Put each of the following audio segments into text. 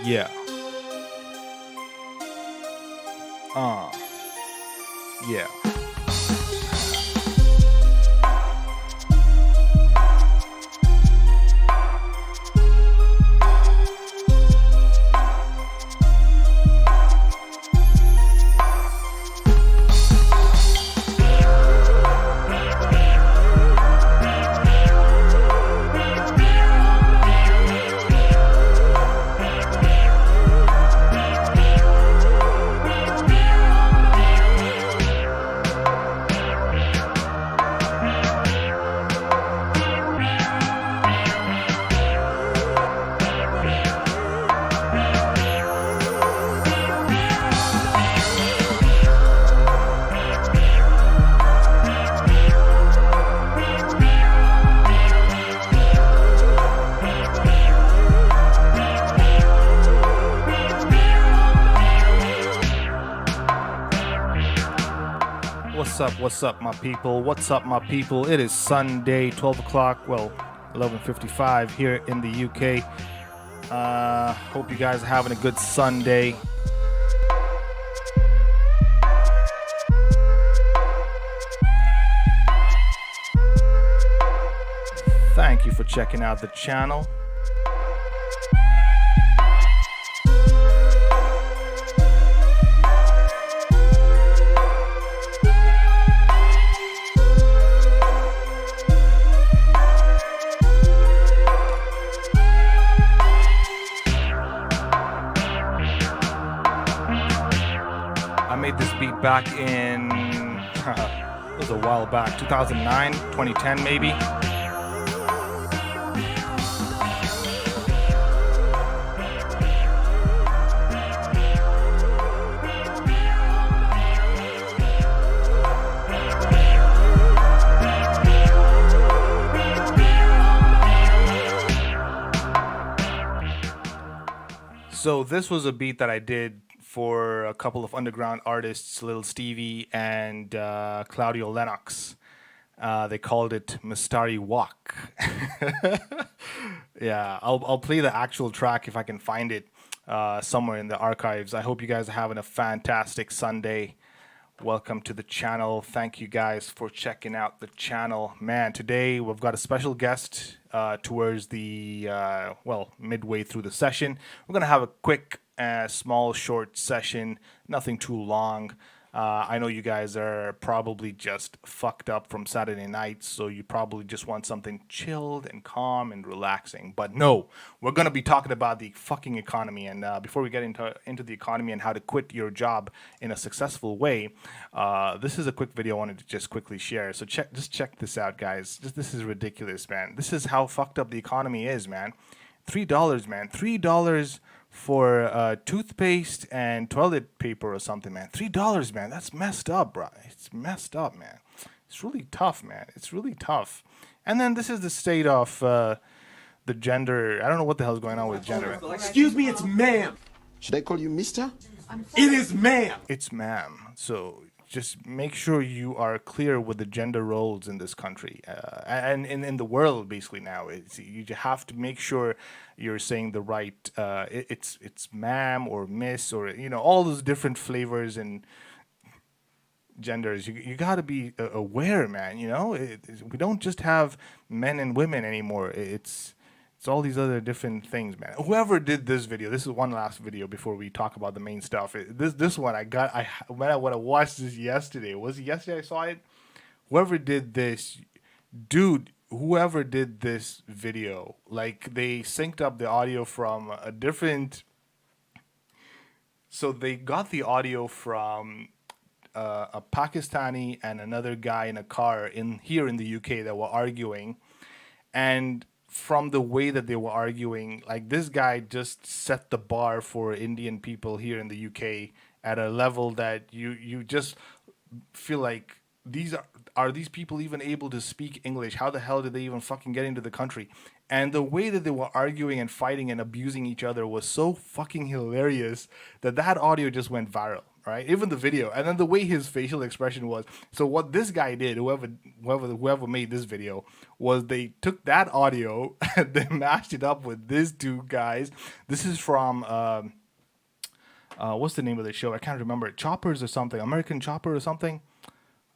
Yeah. Yeah. What's up, my people? What's up, my people? It is Sunday, 12 o'clock, well, 11:55 here in the UK. Hope you guys are having a good Sunday. Thank you for checking out the channel. This beat back in it was a while back, 2009, 2010 maybe. So this was a beat that I did for a couple of underground artists, Little Stevie and Claudio Lennox. They called it Mistari Walk. Yeah, I'll play the actual track if I can find it somewhere in the archives. I hope you guys are having a fantastic Sunday. Welcome to the channel. Thank you guys for checking out the channel. Man, today we've got a special guest towards the, midway through the session. We're going to have a quick, small, short session, nothing too long. I know you guys are probably just fucked up from Saturday night, so you probably just want something chilled and calm and relaxing. But no, we're going to be talking about the fucking economy. And before we get into the economy and how to quit your job in a successful way, this is a quick video I wanted to just quickly share. So check this out, guys. This is ridiculous, man. This is how fucked up the economy is, man. $3, man. $3 for toothpaste and toilet paper or something, man. $3, man. That's messed up, bro. It's messed up, man. It's really tough, man. It's really tough. And then this is the state of the gender. I don't know what the hell's going on with gender. Excuse me, it's ma'am. Should I call you mister? It is ma'am. It's ma'am. So just make sure you are clear with the gender roles in this country and in the world. Basically, now you have to make sure you're saying the right. It's ma'am or miss or all those different flavors and genders. You got to be aware, man. We don't just have men and women anymore. It's all these other different things, man. Whoever did this video, this is one last video before we talk about the main stuff. This one when I watched this yesterday. Was it yesterday I saw it? Whoever did this, dude, whoever did this video, like they synced up the audio from a different. So they got the audio from a Pakistani and another guy in a car here in the UK that were arguing, and from the way that they were arguing, like this guy just set the bar for Indian people here in the UK at a level that you just feel like are these people even able to speak English? How the hell did they even fucking get into the country? And the way that they were arguing and fighting and abusing each other was so fucking hilarious that audio just went viral. right? Even the video, and then the way his facial expression was. So what this guy did, whoever made this video, was they took that audio and they mashed it up with these two guys. This is from what's the name of the show? I can't remember. Choppers or something, American Chopper or something.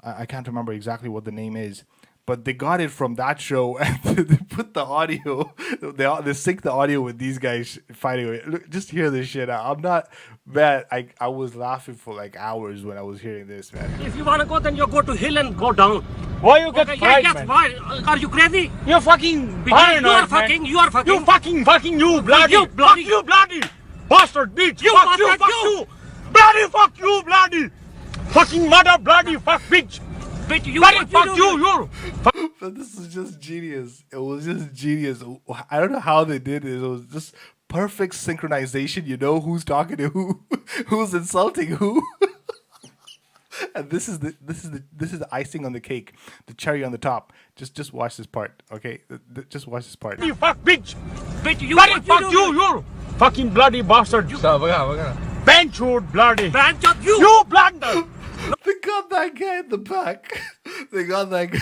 I can't remember exactly what the name is, but they got it from that show and they put the audio. They sync the audio with these guys fighting. Look, just hear this shit out. I'm not man. I was laughing for like hours when I was hearing this, man. If you wanna go, then you go to hill and go down. Why you get Okay, fried, yes, man? why? Are you crazy? You're fucking Because paranoid, you are man. fucking. You are fucking. You fucking you bloody. You bloody. Fuck you bloody. Bastard bitch. You fuck you, bastard, fuck you. you. Bloody fuck you bloody. Fucking mother bloody fuck bitch. Bitch, you Bloody what fuck do? you. But this is just genius. It was just genius. I don't know how they did it. It was just perfect synchronization. You know who's talking to who, who's insulting who. And this is the icing on the cake, the cherry on the top. Just watch this part, okay? Just watch this part. You fuck bitch. Bitch, you Bloody what fuck do? you. Fucking bloody bastard. Benchwood bloody. Branch of you. You blunder. They got that guy in the back. They got that guy.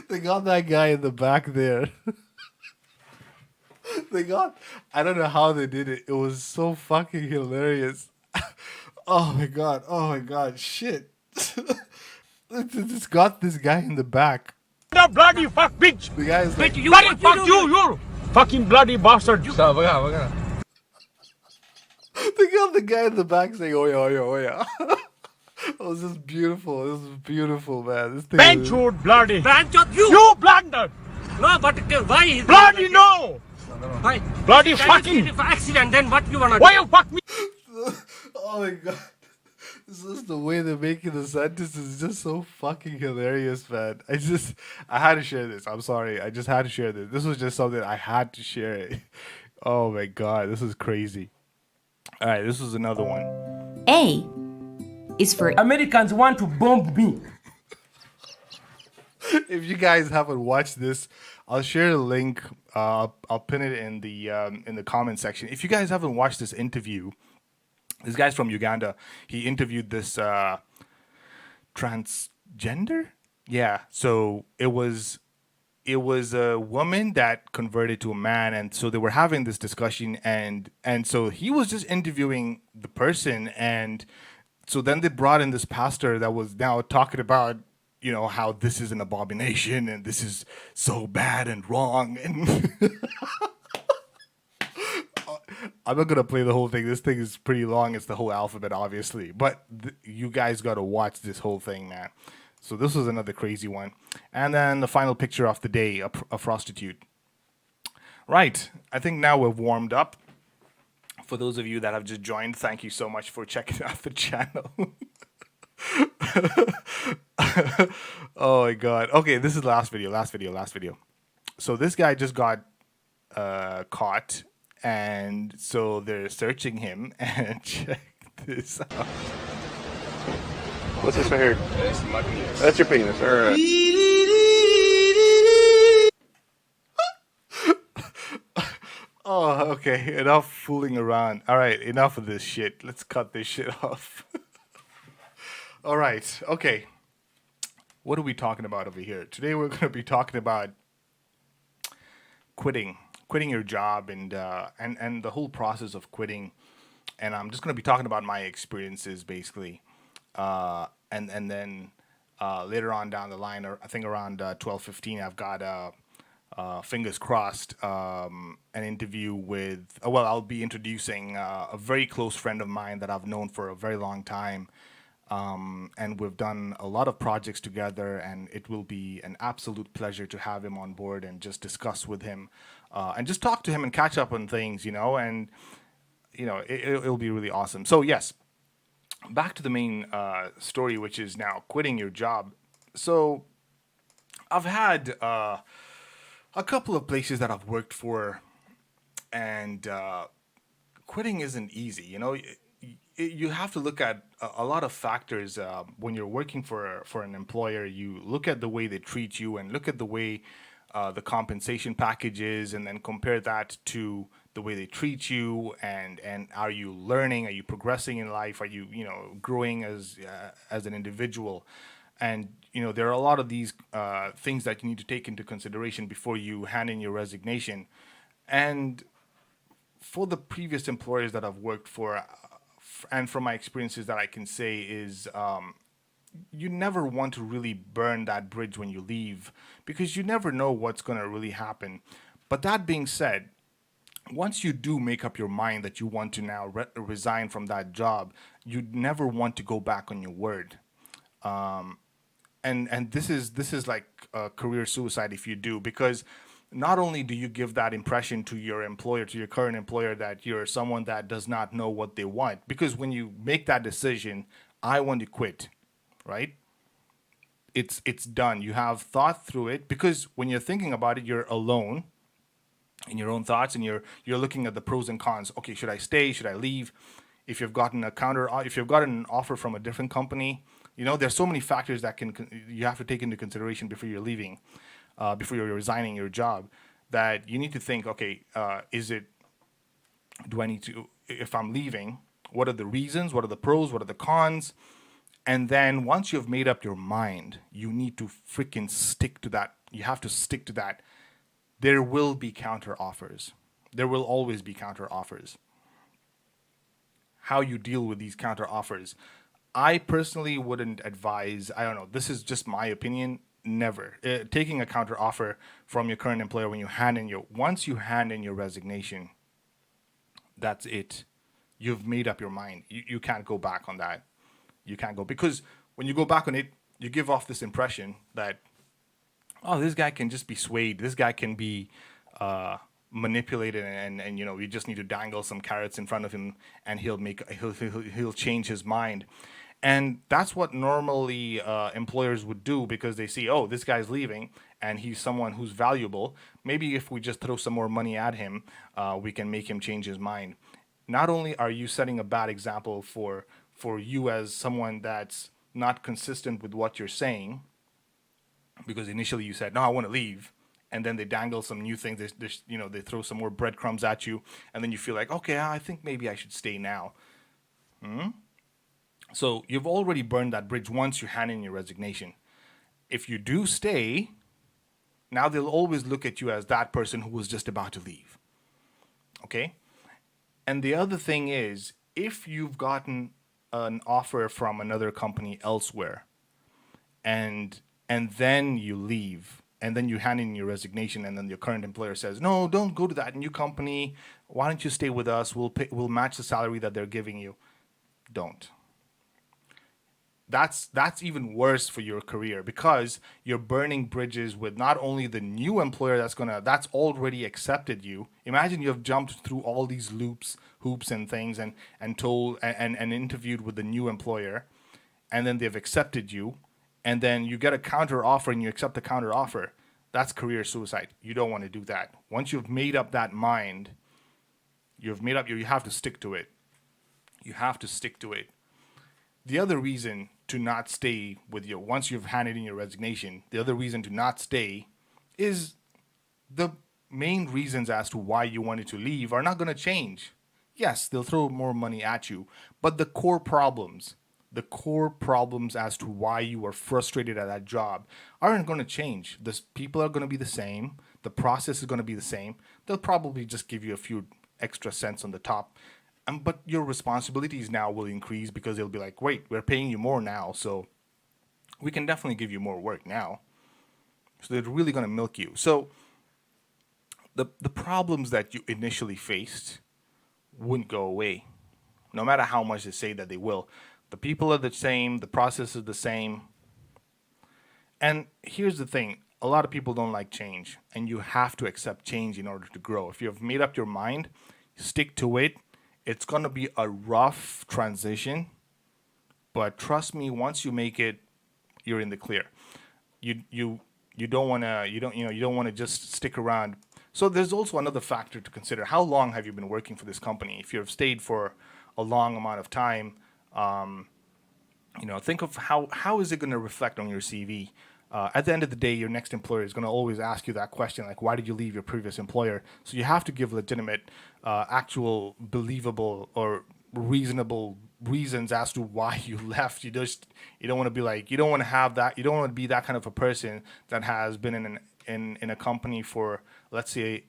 They got that guy in the back there. I don't know how they did it. It was so fucking hilarious. Oh my god, shit. It's got this guy in the back. The bloody fuck bitch. The guy's like, Bitch, you Bloody what fuck do? you. Fucking bloody bastard. they got the guy in the back saying, oh yeah. It was just beautiful. It was beautiful, man. This thing was- Benchwood bloody. Branch of you. You blunder. No, but why? Is Bloody no. Why? Bloody Can fucking. you see if accident, then what you wanna Why do? you fuck me? Oh my god. This is the way they're making the sentence is just so fucking hilarious, man. I had to share this. I'm sorry. I just had to share this. This was just something I had to share it. Oh my god, this is crazy. All right, this is another one. A is for Americans want to bomb me. If you guys haven't watched this, I'll share a link. I'll pin it in the comment section. If you guys haven't watched this interview, this guy's from Uganda. He interviewed this transgender. Yeah, so it was a woman that converted to a man, and so they were having this discussion, and so he was just interviewing the person, and so then they brought in this pastor that was now talking about, you know, how this is an abomination and this is so bad and wrong, and I'm not gonna play the whole thing. This thing is pretty long. It's the whole alphabet, obviously, but you guys gotta watch this whole thing, man. So this was another crazy one. And then the final picture of the day, a prostitute. Right, I think now we're warmed up. For those of you that have just joined, thank you so much for checking out the channel. Oh my god. Okay, this is the last video. So this guy just got caught, and so they're searching him, and check this out. What's this right here? That's your penis. All right. Oh, okay. Enough fooling around. All right, enough of this shit. Let's cut this shit off. All right. Okay. What are we talking about over here? Today we're going to be talking about quitting your job, and the whole process of quitting. And I'm just going to be talking about my experiences, basically. And then later on down the line, or I think around 12:15, I've got fingers crossed, an interview with. I'll be introducing a very close friend of mine that I've known for a very long time, and we've done a lot of projects together. And it will be an absolute pleasure to have him on board and just discuss with him, and just talk to him and catch up on things, and it'll be really awesome. So yes. Back to the main story, which is now quitting your job. So I've had a couple of places that I've worked for, and quitting isn't easy. You have to look at a lot of factors when you're working for an employer. You look at the way they treat you, and look at the way the compensation package is, and then compare that to the way they treat you, and are you learning? Are you progressing in life? Are you growing as an individual? And there are a lot of these things that you need to take into consideration before you hand in your resignation. And for the previous employers that I've worked for, and from my experiences that I can say is, you never want to really burn that bridge when you leave, because you never know what's going to really happen. But that being said, once you do make up your mind that you want to now resign from that job, you never want to go back on your word. And this is like career suicide if you do, because not only do you give that impression to your employer, to your current employer, that you're someone that does not know what they want, because when you make that decision, I want to quit, right? It's done. You have thought through it, because when you're thinking about it, you're alone in your own thoughts, and you're looking at the pros and cons. Okay, should I stay? Should I leave? If you've gotten an offer from a different company, there's so many factors that you have to take into consideration before you're leaving, before you're resigning your job, that you need to think, okay, do I need to, if I'm leaving, what are the reasons? What are the pros? What are the cons? And then once you've made up your mind, you need to freaking stick to that. You have to stick to that. There will be counter offers. There will always be counter offers. How you deal with these counter offers, I personally wouldn't advise. I don't know. This is just my opinion. Never taking a counter offer from your current employer when once you hand in your resignation, that's it. You've made up your mind. You can't go back on that. You can't go, because when you go back on it, you give off this impression that, oh, this guy can just be swayed. This guy can be manipulated, and you just need to dangle some carrots in front of him, and he'll change his mind. And that's what normally employers would do, because they see, oh, this guy's leaving and he's someone who's valuable. Maybe if we just throw some more money at him, we can make him change his mind. Not only are you setting a bad example for you as someone that's not consistent with what you're saying, because initially you said, no, I want to leave, and then they dangle some new things. They throw some more breadcrumbs at you, and then you feel like, okay, I think maybe I should stay now. So you've already burned that bridge once you hand in your resignation. If you do stay, now they'll always look at you as that person who was just about to leave. Okay? And the other thing is, if you've gotten an offer from another company elsewhere, and then you leave, and then you hand in your resignation, and then your current employer says, no, don't go to that new company. Why don't you stay with us? We'll match the salary that they're giving you. Don't. That's even worse for your career, because you're burning bridges with not only the new employer that's already accepted you. Imagine you have jumped through all these hoops and things, and interviewed with the new employer, and then they've accepted you, and then you get a counter offer and you accept the counter offer. That's career suicide. You don't want to do that. Once you've made up that mind, you have to stick to it. You have to stick to it. The other reason to not stay once you've handed in your resignation, the other reason to not stay is the main reasons as to why you wanted to leave are not going to change. Yes, they'll throw more money at you, but the core problems as to why you are frustrated at that job aren't going to change. The people are going to be the same. The process is going to be the same. They'll probably just give you a few extra cents on the top. But your responsibilities now will increase, because they'll be like, wait, we're paying you more now, so we can definitely give you more work now. So they're really going to milk you. So the problems that you initially faced wouldn't go away, no matter how much they say that they will. The people are the same. The process is the same. And here's the thing. A lot of people don't like change, and you have to accept change in order to grow. If you've made up your mind, stick to it. It's going to be a rough transition, but trust me, once you make it, you're in the clear. You don't want to just stick around. So there's also another factor to consider. How long have you been working for this company? If you've stayed for a long amount of time, think of how is it going to reflect on your CV? at the end of the day, your next employer is going to always ask you that question, like, why did you leave your previous employer? So you have to give legitimate, actual, believable, or reasonable reasons as to why you left. You don't want to be like, you don't want to have that. You don't want to be that kind of a person that has been in a company for, let's say,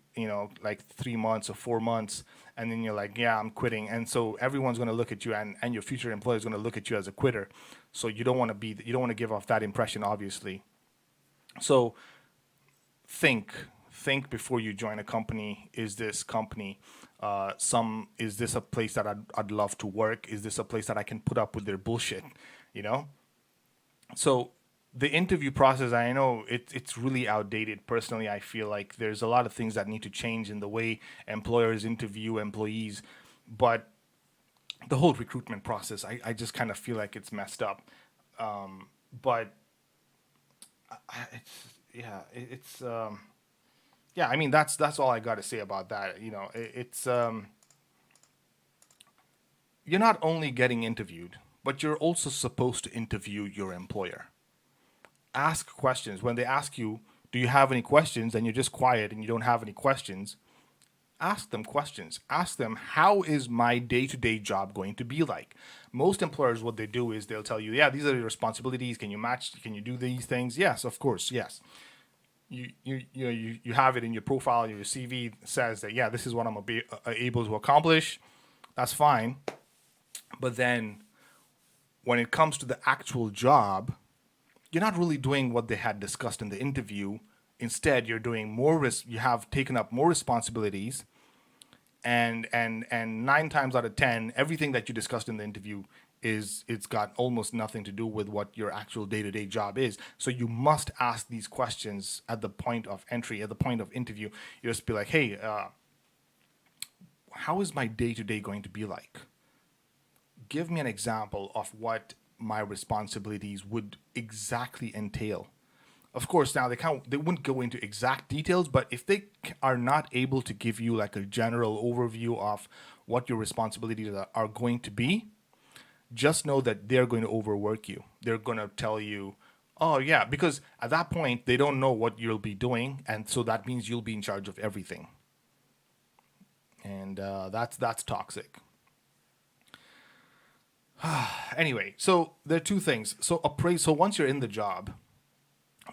like 3 months or 4 months, and then you're like, yeah, I'm quitting. And so everyone's going to look at you, and your future employer is going to look at you as a quitter. So you don't want to give off that impression, obviously. So think before you join a company. Is this company is this a place that I'd love to work? Is this a place that I can put up with their bullshit? So the interview process, I know it's really outdated. Personally, I feel like there's a lot of things that need to change in the way employers interview employees, but the whole recruitment process, I just kind of feel like it's messed up. But I mean, that's all I got to say about that. It's you're not only getting interviewed, but you're also supposed to interview your employer. Ask questions. When they ask you, do you have any questions, and you're just quiet and you don't have any questions, ask them questions. Ask them, how is my day-to-day job going to be like? Most employers, what they do is they'll tell you, yeah, these are your responsibilities. Can you do these things? Yes, of course, yes. You have it in your profile, your CV says that, yeah, this is what I'm able to accomplish. That's fine. But then when it comes to the actual job, you're not really doing what they had discussed in the interview. Instead, you're doing more. You have taken up more responsibilities, and 9 times out of 10, everything that you discussed in the interview it's got almost nothing to do with what your actual day-to-day job is. So you must ask these questions at the point of entry, at the point of interview. You just be like, hey, how is my day-to-day going to be like? Give me an example of what my responsibilities would exactly entail. Of course, now they wouldn't go into exact details, but if they are not able to give you like a general overview of what your responsibilities are going to be, just know that they're going to overwork you. They're going to tell you, oh yeah, because at that point they don't know what you'll be doing, and so that means you'll be in charge of everything, and that's toxic. Anyway, so there are two things. So once you're in the job,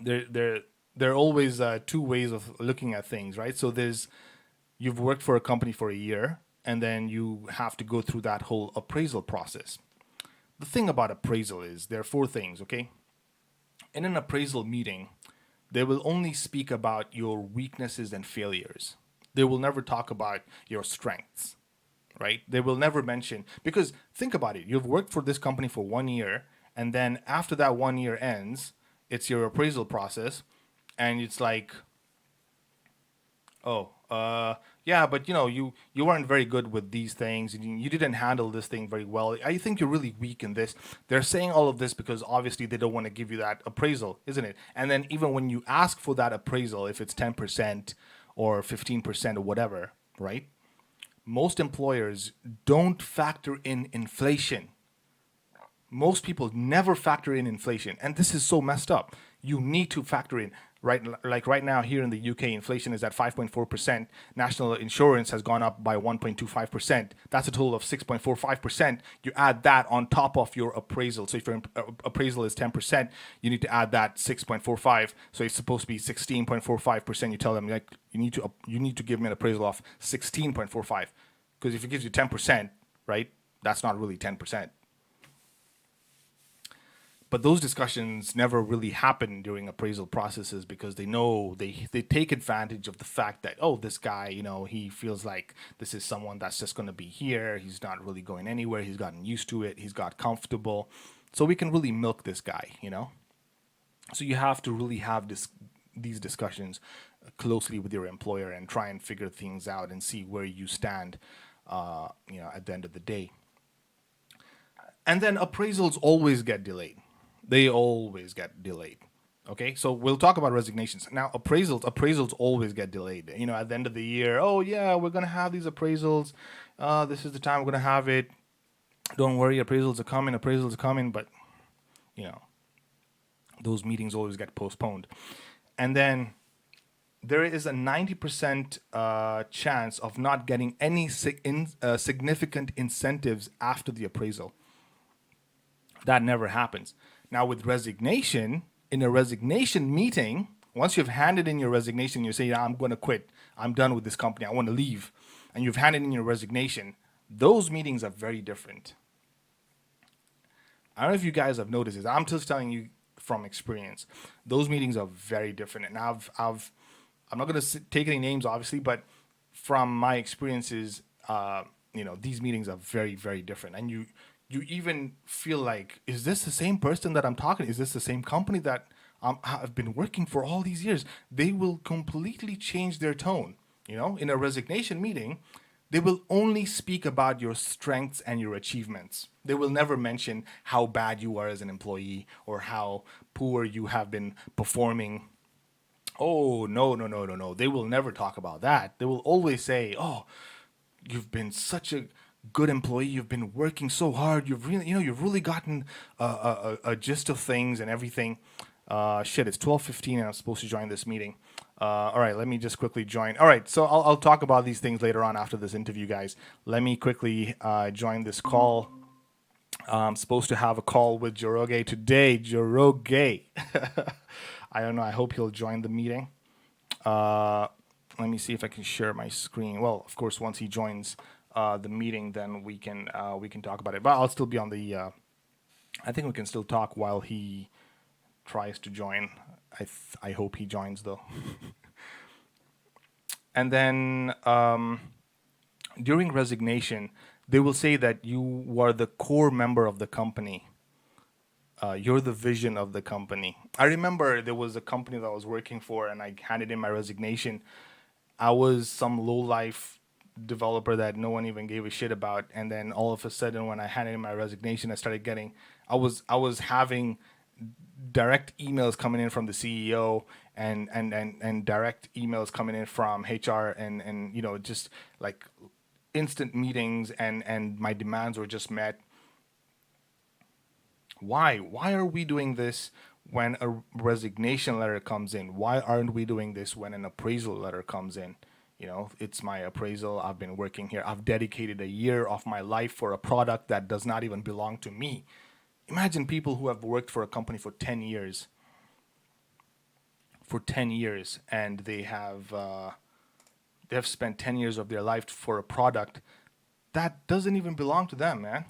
there are always two ways of looking at things, right? So you've worked for a company for a year, and then you have to go through that whole appraisal process. The thing about appraisal is there are 4 things, okay? In an appraisal meeting, they will only speak about your weaknesses and failures. They will never talk about your strengths, right? They will never mention, because think about it. You've worked for this company for 1 year, and then after that 1 year ends, it's your appraisal process, and it's like, yeah, but you weren't very good with these things, and you didn't handle this thing very well. I think you're really weak in this. They're saying all of this because obviously they don't want to give you that appraisal, isn't it? And then even when you ask for that appraisal, if it's 10% or 15% or whatever, right? Most employers don't factor in inflation. Most people never factor in inflation, and this is so messed up. You need to factor in, right? Like right now here in the UK, inflation is at 5.4%. National insurance has gone up by 1.25%. That's a total of 6.45%. You add that on top of your appraisal. So if your appraisal is 10%, you need to add that 6.45. So it's supposed to be 16.45%. You tell them, like, you need to give me an appraisal of 16.45, because if it gives you 10%, right, that's not really 10%. But those discussions never really happen during appraisal processes, because they know they take advantage of the fact that, oh, this guy, he feels like this is someone that's just going to be here. He's not really going anywhere. He's gotten used to it. He's got comfortable. So we can really milk this guy, So you have to really have these discussions closely with your employer and try and figure things out and see where you stand, at the end of the day. And then appraisals always get delayed. They always get delayed. Okay, so we'll talk about resignations. Now, appraisals always get delayed. At the end of the year, oh yeah, we're going to have these appraisals. This is the time we're going to have it. Don't worry, appraisals are coming. But, Those meetings always get postponed. And then there is a 90% chance of not getting any significant incentives after the appraisal. That never happens. Now, with resignation, in a resignation meeting, once you've handed in your resignation, you say, yeah, I'm going to quit. I'm done with this company. I want to leave. And you've handed in your resignation. Those meetings are very different. I don't know if you guys have noticed this. I'm just telling you from experience. Those meetings are very different. And I'm not going to take any names, obviously, but from my experiences, these meetings are very, very different. And you even feel like, is this the same person that I'm talking to? Is this the same company that I've been working for all these years? They will completely change their tone. In a resignation meeting, they will only speak about your strengths and your achievements. They will never mention how bad you are as an employee or how poor you have been performing. Oh, no. They will never talk about that. They will always say, oh, you've been such a good employee. You've been working so hard. You've really gotten a gist of things and everything. It's 12:15 and I'm supposed to join this meeting. All right, let me just quickly join. All right, so I'll talk about these things later on after this interview, guys. Let me quickly join this call. I'm supposed to have a call with Joroge today. Joroge. I don't know. I hope he'll join the meeting. Let me see if I can share my screen. Well, of course, once he joins the meeting, then we can talk about it. But I'll still be on the. I think we can still talk while he tries to join. I hope he joins though. And then during resignation, they will say that you are the core member of the company. You're the vision of the company. I remember there was a company that I was working for and I handed in my resignation. I was some low-life developer that no one even gave a shit about. And then all of a sudden when I handed in my resignation, I was having direct emails coming in from the CEO and direct emails coming in from HR and just like instant meetings and my demands were just met. Why are we doing this when a resignation letter comes in? Why aren't we doing this when an appraisal letter comes in? It's my appraisal. I've been working here. I've dedicated a year of my life for a product that does not even belong to me. Imagine people who have worked for a company for 10 years. And they have spent 10 years of their life for a product that doesn't even belong to them, man.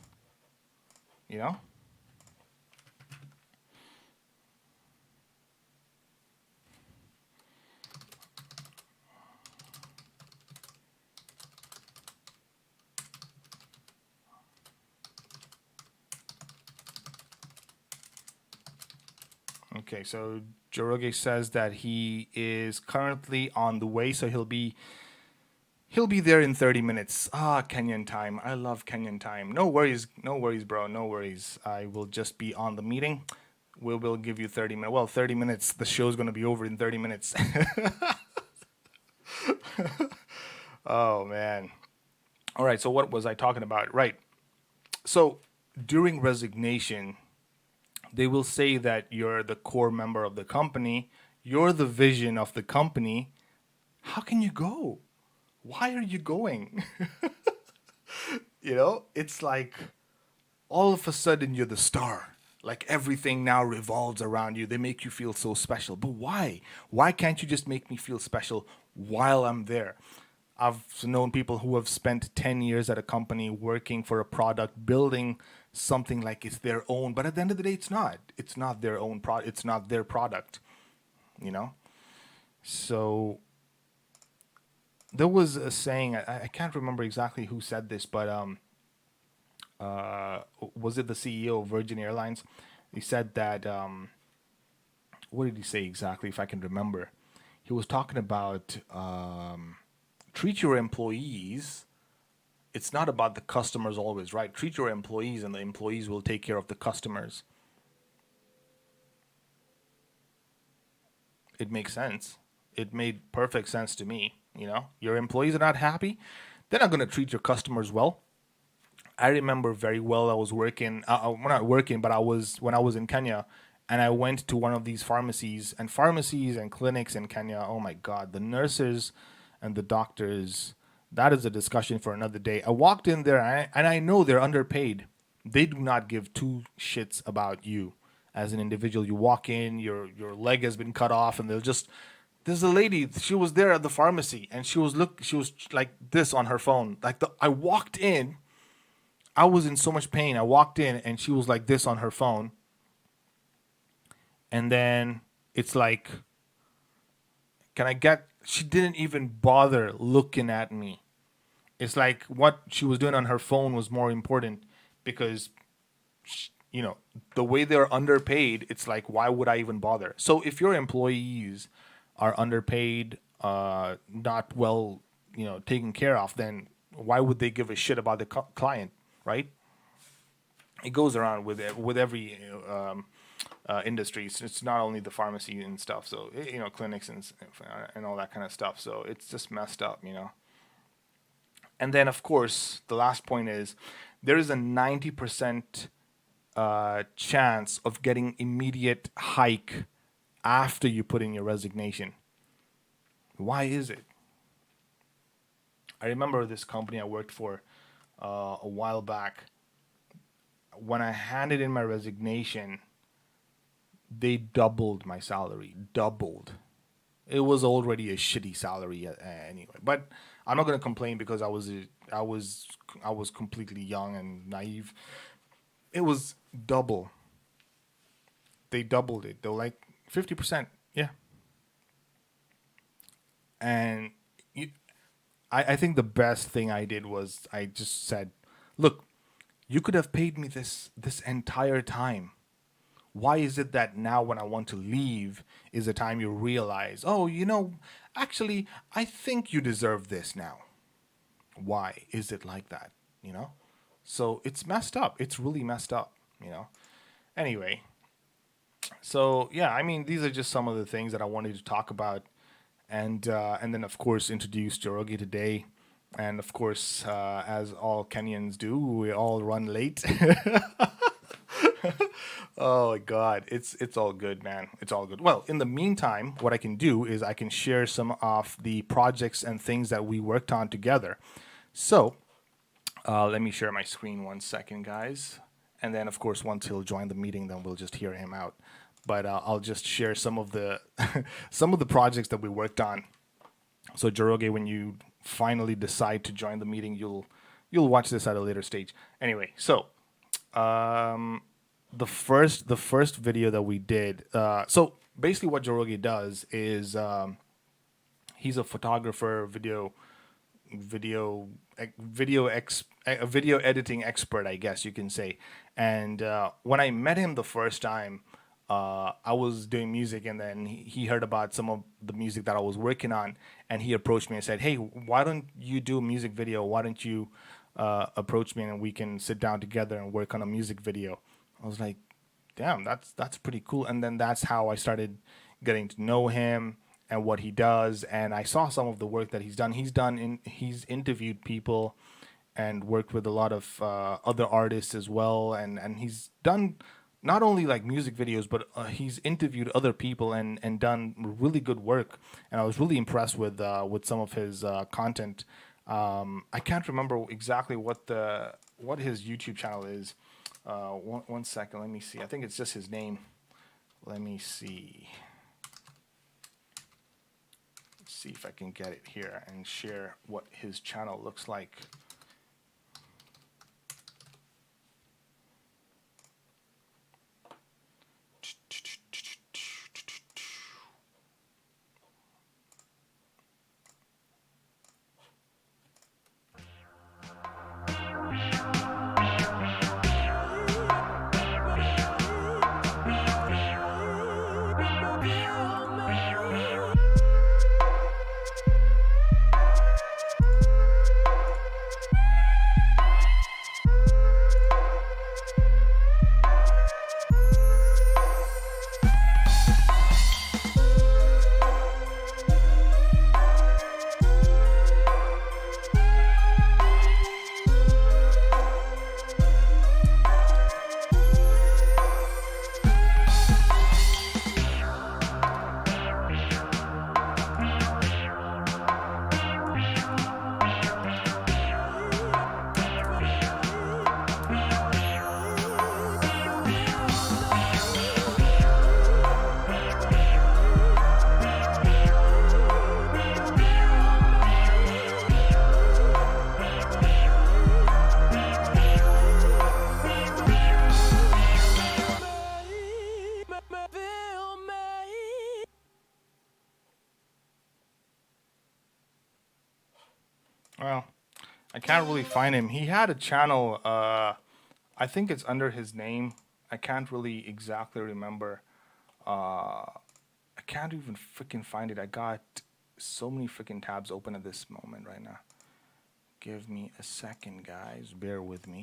Okay, so Joroge says that he is currently on the way, so he'll be there in 30 minutes. Kenyan time. I love Kenyan time. No worries, bro. No worries. I will just be on the meeting. We'll give you 30 minutes. Well, 30 minutes. The show's going to be over in 30 minutes. Oh, man. All right, so what was I talking about? Right. So during resignation, they will say that you're the core member of the company. You're the vision of the company. How can you go? Why are you going? It's like all of a sudden you're the star. Like everything now revolves around you. They make you feel so special. But why? Why can't you just make me feel special while I'm there? I've known people who have spent 10 years at a company working for a product, building something like it's their own. But at the end of the day, it's not. It's not their own product. It's not their product, So there was a saying, I can't remember exactly who said this, but was it the CEO of Virgin Airlines? He said that, what did he say exactly, if I can remember? He was talking about treat your employees. It's not about the customers always, right? Treat your employees and the employees will take care of the customers. It makes sense. It made perfect sense to me. Your employees are not happy. They're not going to treat your customers well. I remember very well I was working, not working, but when I was in Kenya And I went to one of these pharmacies and clinics in Kenya. Oh my God, the nurses and the doctors, that is a discussion for another day. I walked in there and I know they're underpaid. They do not give two shits about you as an individual. You walk in, your leg has been cut off, and there's a lady, she was there at the pharmacy, and she was like this on her phone. I walked in, I was in so much pain. I walked in and she was like this on her phone. And then it's like, she didn't even bother looking at me. It's like what she was doing on her phone was more important because, the way they're underpaid, it's like, why would I even bother? So if your employees are underpaid, not well, taken care of, then why would they give a shit about the client, right? It goes around with every industry. It's not only the pharmacy and stuff. So clinics and all that kind of stuff. So it's just messed up, And then of course the last point is there is a 90% chance of getting immediate hike after you put in your resignation. Why is it? I remember this company I worked for a while back. When I handed in my resignation, they doubled my salary. Doubled. It was already a shitty salary anyway. But I'm not going to complain because I was completely young and naive. It was double. They doubled it. They were like 50%. Yeah. And I think the best thing I did was I just said, look, you could have paid me this entire time. Why is it that now when I want to leave is the time you realize, oh, actually, I think you deserve this now. Why is it like that? So it's messed up. It's really messed up, Anyway, so yeah, I mean, these are just some of the things that I wanted to talk about. And then, of course, introduce Joroge today. And, of course, as all Kenyans do, we all run late. Oh, my God. It's all good, man. It's all good. Well, in the meantime, what I can do is I can share some of the projects and things that we worked on together. So let me share my screen 1 second, guys. And then, of course, once he'll join the meeting, then we'll just hear him out. But I'll just share some of the some of the projects that we worked on. So Joroge, when you finally decide to join the meeting, you'll watch this at a later stage. Anyway, so the first video that we did. So basically, what Joroge does is he's a photographer, video editing expert, I guess you can say. And when I met him the first time, I was doing music, and then he heard about some of the music that I was working on, and he approached me and said, hey, why don't you do a music video? Why don't you approach me and we can sit down together and work on a music video? I was like, damn, that's pretty cool. And then that's how I started getting to know him and what he does. And I saw some of the work that he's done. He's interviewed people and worked with a lot of other artists as well. And he's done not only like music videos, but he's interviewed other people and done really good work. And I was really impressed with some of his content. I can't remember exactly what his YouTube channel is. One second, let me see. I think it's just his name. Let me see. Let's see if I can get it here and share what his channel looks like. Well, I can't really find him. He had a channel. I think it's under his name. I can't really exactly remember. I can't even freaking find it. I got so many freaking tabs open at this moment right now. Give me a second, guys. Bear with me.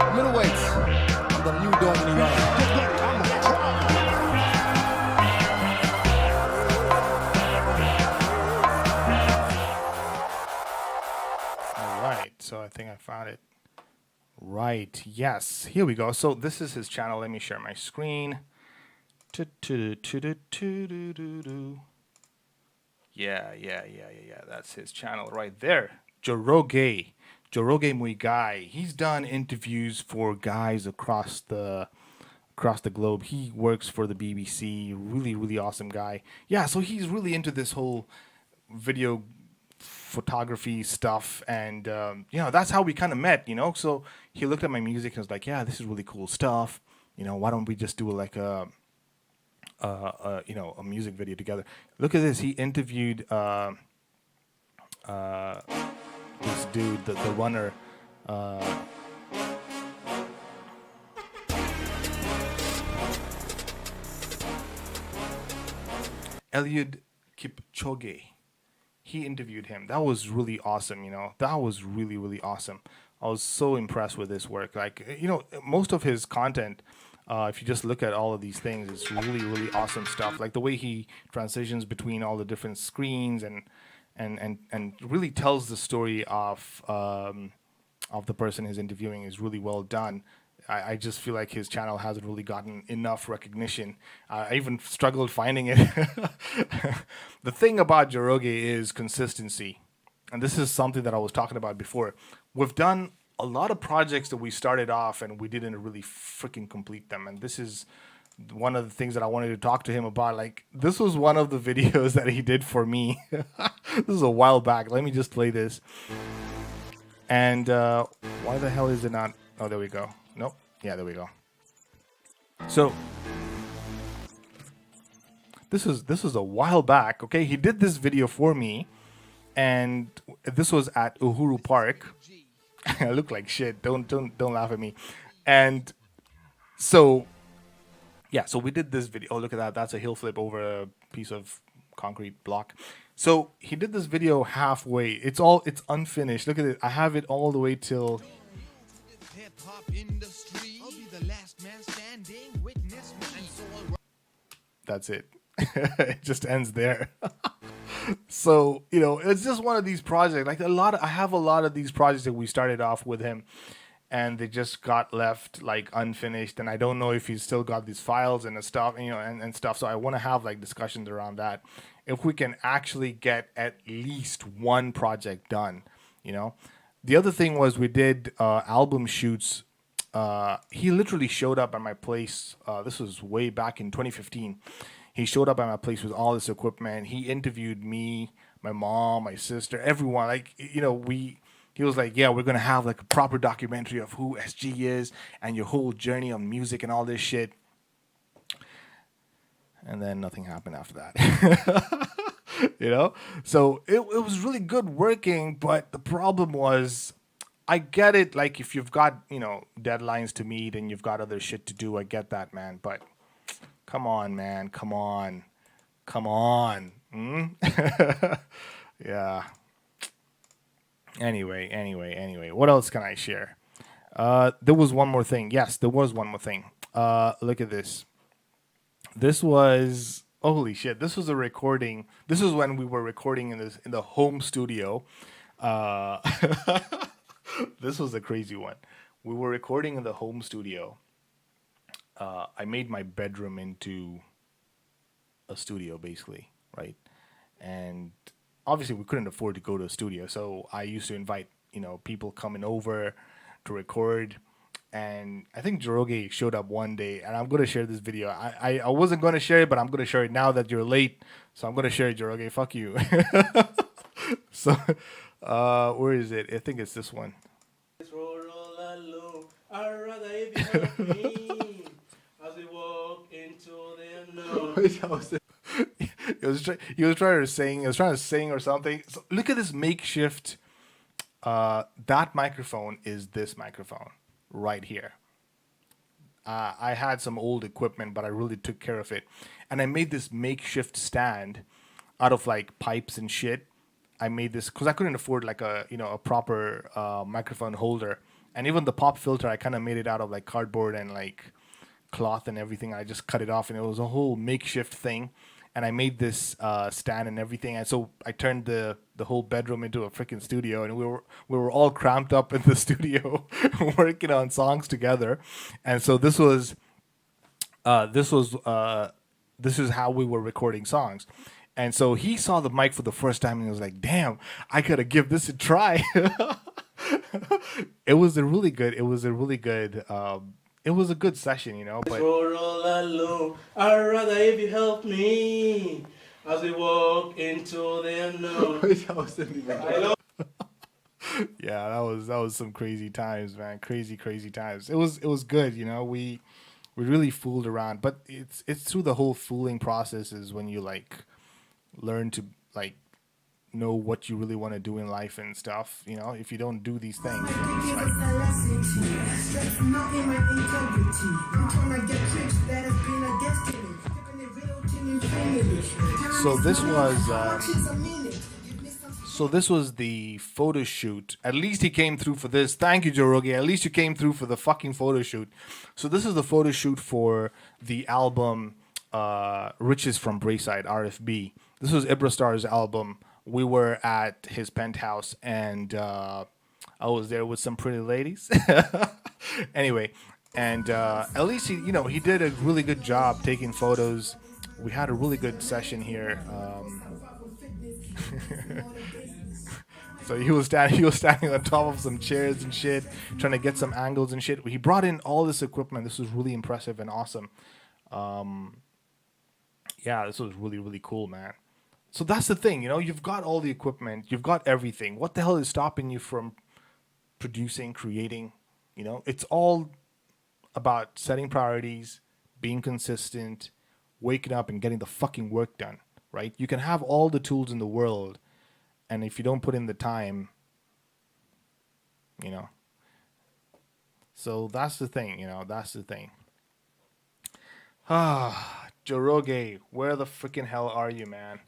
Middleweights, I'm the new Dominion. All right, so I think I found it. Right, yes, here we go. So this is his channel. Let me share my screen. Yeah. That's his channel right there. Joroge Muigai. He's done interviews for guys across the globe. He works for the BBC. Really awesome guy. Yeah, so he's really into this whole video photography stuff, and that's how we kind of met. So he looked at my music and was like, yeah, this is really cool stuff. Why don't we just do like a music video together? Look at this. He interviewed this dude, the runner. Eliud Kipchoge. He interviewed him. That was really awesome, That was really awesome. I was so impressed with his work. Like, most of his content, if you just look at all of these things, it's really awesome stuff. Like the way he transitions between all the different screens and really tells the story of the person he's interviewing is really well done. I just feel like his channel hasn't really gotten enough recognition. I even struggled finding it. The thing about Joroge is consistency. And this is something that I was talking about before. We've done a lot of projects that we started off and we didn't really freaking complete them. And this is one of the things that I wanted to talk to him about. Like, this was one of the videos that he did for me. This is a while back. Let me just play this. And why the hell is it not? Oh, there we go. Nope. Yeah, there we go. So this is a while back. Okay, he did this video for me, and this was at Uhuru Park. I look like shit. Don't laugh at me. And so yeah, so we did this video. Oh, look at that. That's a hill flip over a piece of concrete block. So he did this video halfway. It's unfinished. Look at it. I have it all the way till. That's it. It just ends there. So, it's just one of these projects. Like I have a lot of these projects that we started off with him and they just got left like unfinished. And I don't know if he's still got these files and stuff, and stuff. So I want to have like discussions around that. If we can actually get at least one project done, The other thing was we did album shoots. He literally showed up at my place. This was way back in 2015. He showed up at my place with all this equipment. He interviewed me, my mom, my sister, everyone. Like, he was like, yeah, we're going to have like a proper documentary of who SG is and your whole journey on music and all this shit. And then nothing happened after that. So it was really good working, but the problem was, I get it. Like, if you've got, deadlines to meet and you've got other shit to do, I get that, man. But come on, man. Come on. Yeah. Anyway. What else can I share? There was one more thing. Yes, there was one more thing. Look at this. This was, holy shit. This was a recording. This is when we were recording in the home studio. This was a crazy one. We were recording in the home studio. I made my bedroom into a studio, basically, right? And obviously, we couldn't afford to go to a studio, so I used to invite, people coming over to record. And I think Joroge showed up one day, and I'm gonna share this video. I wasn't gonna share it, but I'm gonna share it now that you're late. So I'm gonna share it, Joroge. Fuck you. So, where is it? I think it's this one. He was trying to sing or something. So look at this makeshift. That microphone is this microphone right here. I had some old equipment, but I really took care of it, and I made this makeshift stand out of like pipes and shit. I made this because I couldn't afford like a proper microphone holder, and even the pop filter I kind of made it out of like cardboard and like cloth and everything. I just cut it off, and it was a whole makeshift thing. And I made this stand and everything, and so I turned the whole bedroom into a freaking studio, and we were all cramped up in the studio working on songs together. And so this is how we were recording songs. And so he saw the mic for the first time and he was like, "Damn, I gotta give this a try." It was a really good. It was a good session, But I'd rather if you help me as we walk into the unknown. yeah, that was some crazy times, man. Crazy times. It was good, We really fooled around, but it's through the whole fooling process is when you like learn to like know what you really want to do in life and stuff. If you don't do these things, it's like, so this was the photo shoot. At least he came through for this. Thank you, Joroge. At least you came through for the fucking photo shoot. So this is the photo shoot for the album Riches from Brayside, RFB. This was Ibrastar's album. We were at his penthouse, and I was there with some pretty ladies. Anyway, and at least he did a really good job taking photos. We had a really good session here. So he was standing on top of some chairs and shit, trying to get some angles and shit. He brought in all this equipment. This was really impressive and awesome. Yeah, this was really, really cool, man. So that's the thing, you've got all the equipment, you've got everything. What the hell is stopping you from producing, creating? It's all about setting priorities, being consistent, waking up and getting the fucking work done, right? You can have all the tools in the world, and if you don't put in the time, So that's the thing, that's the thing. Joroge, where the freaking hell are you, man?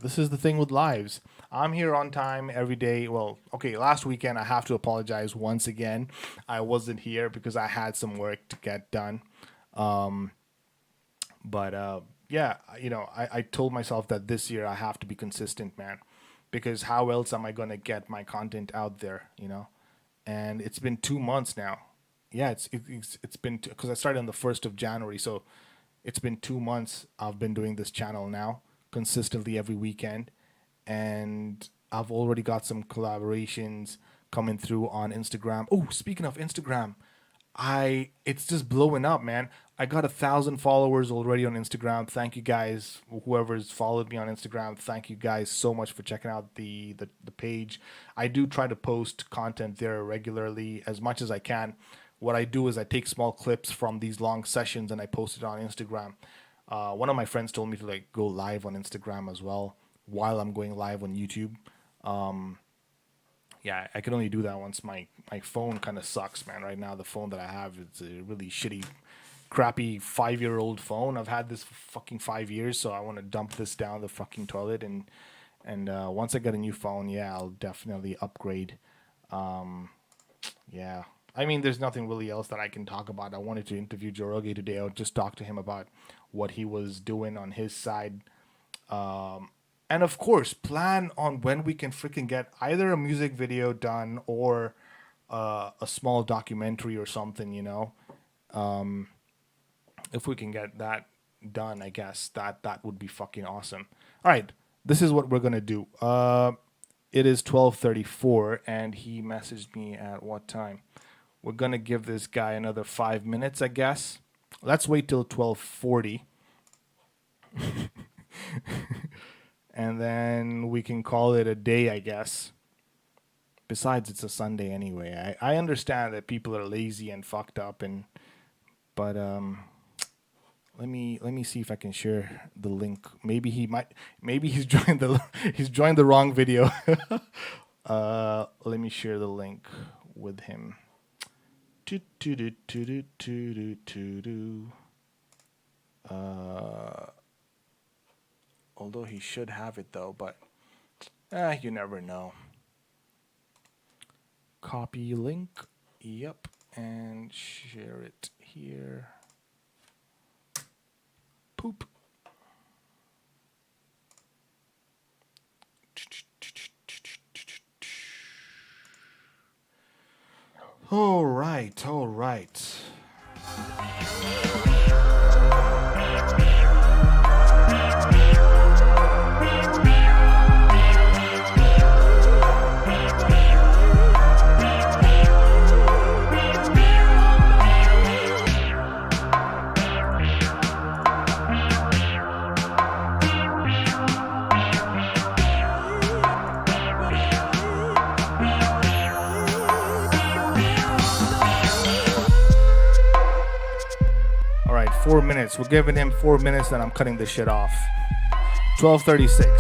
This is the thing with lives. I'm here on time every day. Well, okay, last weekend I have to apologize once again. I wasn't here because I had some work to get done. But yeah, I told myself that this year I have to be consistent, man, because how else am I going to get my content out there, And it's been 2 months now. Yeah, it's been, because I started on the 1st of January, so it's been 2 months I've been doing this channel now, consistently every weekend. And I've already got some collaborations coming through on Instagram. Oh, speaking of Instagram, it's just blowing up, man. I got 1,000 followers already on Instagram. Thank you guys, whoever's followed me on Instagram. Thank you guys so much for checking out the page. I do try to post content there regularly as much as I can. What I do is I take small clips from these long sessions and I post it on Instagram. One of my friends told me to like go live on Instagram as well while I'm going live on YouTube. Yeah, I can only do that once my phone kind of sucks, man. Right now, the phone that I have, it's a really shitty, crappy 5-year-old phone. I've had this for fucking 5 years, so I want to dump this down the fucking toilet. And once I get a new phone, yeah, I'll definitely upgrade. Yeah. I mean, there's nothing really else that I can talk about. I wanted to interview Joroge today. I'll just talk to him about what he was doing on his side. And And of course, plan on when we can freaking get either a music video done or a small documentary or something, you know. If we can get that done, I guess that would be fucking awesome. All right, this is what we're gonna do. It is 12:34, and he messaged me at what time? We're gonna give this guy another 5 minutes, I guess. Let's wait till 12:40, and then we can call it a day, I guess. Besides, it's a Sunday anyway. I understand that people are lazy and fucked up, but let me see if I can share the link. Maybe he's joined the wrong video. Let me share the link with him. Although he should have it though, but you never know. Copy link. Yep, and share it here. Poop. All right, all right. All right, 4 minutes. We're giving him 4 minutes, and I'm cutting this shit off. 12:36.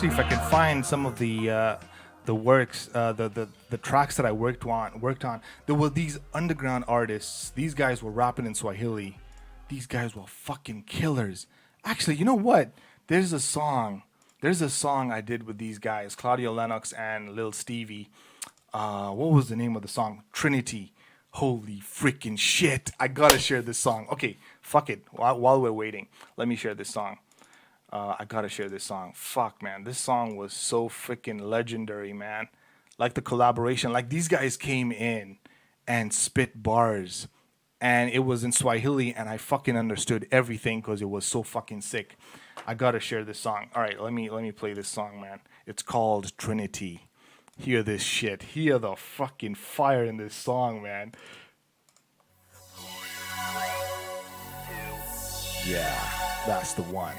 If I can find some of the works, the tracks that I worked on, there were these underground artists. These guys were rapping in Swahili. These guys were fucking killers. Actually, you know what? There's a song I did with these guys, Claudio Lennox and Lil Stevie. What was the name of the song? Trinity. Holy freaking shit! I gotta share this song. Okay, fuck it. While we're waiting, let me share this song. I gotta share this song. Fuck, man. This song was so freaking legendary, man. Like the collaboration. Like these guys came in and spit bars. And it was in Swahili and I fucking understood everything because it was so fucking sick. I gotta share this song. Alright, let me play this song, man. It's called Trinity. Hear this shit. Hear the fucking fire in this song, man. Yeah, that's the one.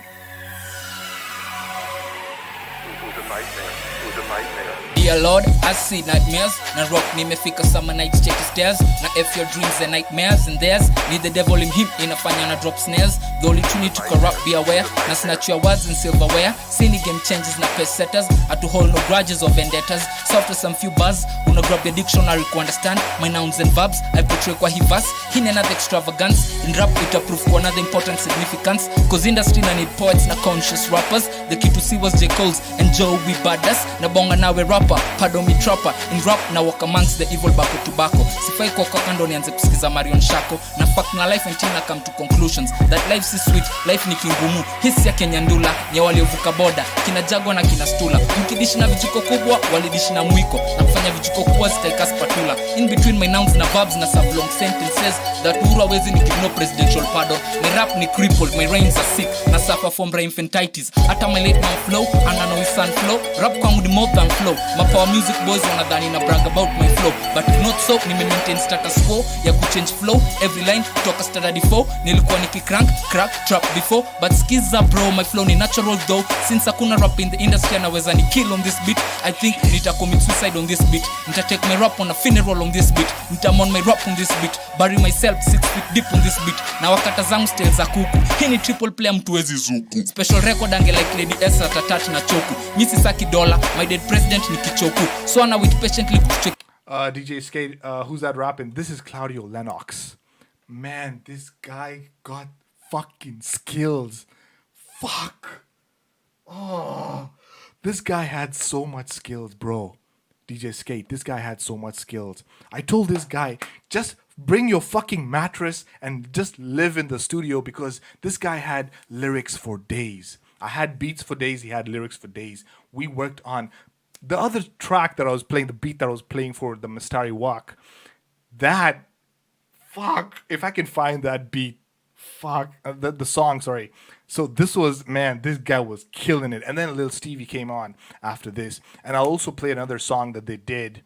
Dear Lord, I see nightmares. Na rock nimefika summer nights check stairs. Na if your dreams are nightmares and theirs, need the devil in him inafanya na drop snares. The only two need to corrupt, be aware. Na snatch your words in silverware. Silly game changes na pace setters. At to hold no grudges or vendettas. Soft as some few buzz. Una grab your dictionary to understand my nouns and verbs. I portray kwa he verse. Hine another extravagance. In rap it approve kwa another important significance. Cause industry na need poets na conscious rappers. The key to see was J. Cole's and Joe we badass. Na bonga nawe rapper, pardon me trapper. In rap na walk amongst the evil bako tobacco. Sifai kwa kando nianze kusikiza Marion Shako. Na fact na life until I come to conclusions that life is sweet, life ni kingumu. Hisi ya Kenya ndula, ni waliovuka boda. Kina Jagwa na kina Stula. Mkidishi na vijiko kubwa, walidishi na mwiko. Na kufanya vijiko kubwa zitaika spatula. In between my nouns na verbs na sub long sentences. That uhuru hawezi ni give no presidential pardon. My rap ni crippled, my rhymes are sick. Na suffer from rhymethitis. Hata my late man flow, anano his sun flow. Rap kwangu ni more than flow. My power music boys wanadhani na brag about my flow. But if not so, ni maintain status quo. Ya kuchange flow, every line, toka study 4. Nilikuwa nikicrank, crack, trap before. But skiza bro, my flow ni natural though. Since hakuna rap in the industry anaweza ni kill on this beat. I think nita commit suicide on this beat. Nita take my rap on a funeral on this beat. Nita on my rap on this beat. Bury myself 6 feet deep on this beat. Na wakata zangu style za kuku. Hii ni triple play mtu wezi zuku. Special record ange like Lady S ratatati na choku. Misi saki dola, my dead president ni kichoku. So ana wait patiently kucheck. DJ Skate, who's that rapping? This is Claudio Lennox. Man, this guy got fucking skills. Fuck. Oh, this guy had so much skills, bro. DJ Skate, this guy had so much skills. I told this guy, just bring your fucking mattress and just live in the studio because this guy had lyrics for days. I had beats for days, he had lyrics for days. We worked on the other track that I was playing, the beat that I was playing for the Mistari Walk. That, fuck, if I can find that beat, fuck, the song, sorry. So this was, man, this guy was killing it. And then Lil Stevie came on after this. And I'll also play another song that they did.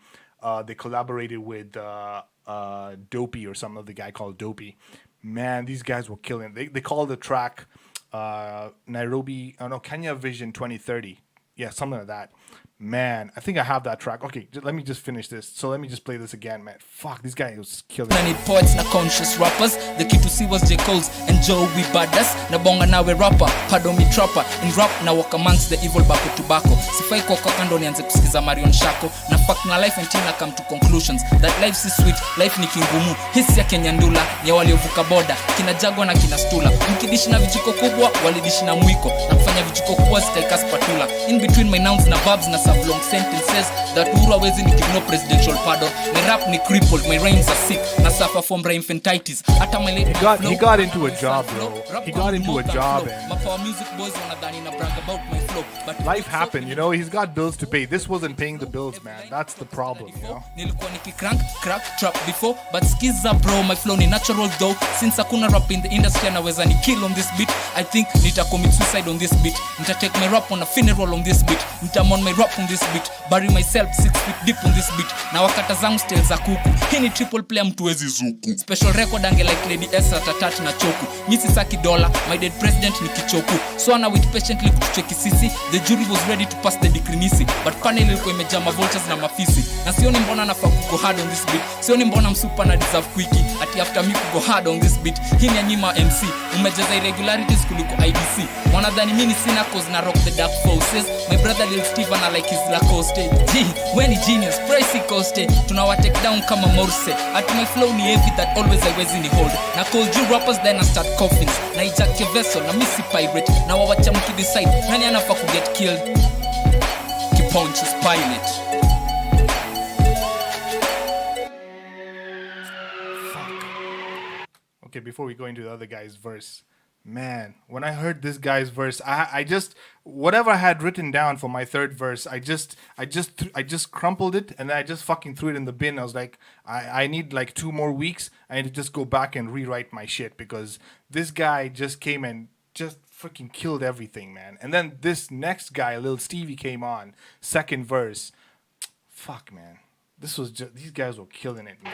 They collaborated with Dopey or some other guy called Dopey. Man, these guys were killing it. They called the track Kenya Vision 2030. Yeah, something like that. Man, I think I have that track. Okay, let me just finish this. So let me just play this again, man. Fuck, this guy was killing it. I need poets na conscious rappers. The key to see was J. Cole's and Joe we badass. Na bonga nawe rapper, pardon me trapper. In rap na walk amongst the evil bako tobacco. Sifai kwa kando nianze kusikiza Marion Shako. Na fact na life until I come to conclusions that life is sweet, life ni kingumu. Hisi ya Kenya ndula, ni waliovuka boda. Kina Jagwa na kina Stula. Mkidishi na vijiko kubwa, walidishi na mwiko. Na kufanya vijiko kubwa zitaika spatula. In between my nouns na verbs na sub long sentences. That uhuru hawezi ni give no presidential pardon. My rap ni crippled, my rhymes are sick. Na suffer from rhymethitis. Hata my late he got into a job, bro. He got into a job and my power music boys wanadhani na brag about my flow. But life happened, you know. He's got bills to pay. This wasn't paying the bills, man. That's the problem, you know. Nilikuwa nikicrank, crack, trap before. But skiza bro, my flow ni natural though. Since hakuna rap in the industry anaweza ni kill on this beat. I think nita commit suicide on this beat. Nita take my rap on a funeral on this beat. Nita on my rap on this beat. Bury myself 6 feet deep on this beat. Na wakata zangu style za kuku. Hii ni triple play mtu wezi zuku. Special record ange like Lady S ratatati na choku. Misi saki dola, my dead president ni kichoku. So ana wait patiently kutucheki sisi. The jury was ready to pass the decree nisi. But panel ilikuwa imejaa vultures na mafisi. Na sioni mbona nafaa kugo hard on this beat. Sioni mbona msupa na deserve quickie. Ati after me kugo hard on this beat. Hii ni nyima MC. Umejaza irregularities kuliko IDC. Wanadhani mimi sina cause na rock the dark forces. My brother Lil Steven I like his Lacoste. Gee, when he genius, pricey coste. Tunawa take down kama Morse. At my flow ni heavy that always I was in the hold. Na call you rappers then I start coughing. Na ijake vessel na missy pirate. Na wawacha mkidecide nani anafaa ku get killed. Kiponch's pilot. Okay, before we go into the other guy's verse, man, when I heard this guy's verse, I just whatever I had written down for my third verse, I just crumpled it and I just fucking threw it in the bin. I was like, I need like 2 more weeks. I need to just go back and rewrite my shit because this guy just came and just freaking killed everything, man. And then this next guy, Lil Stevie, came on, second verse. Fuck, man. This was just, these guys were killing it, man.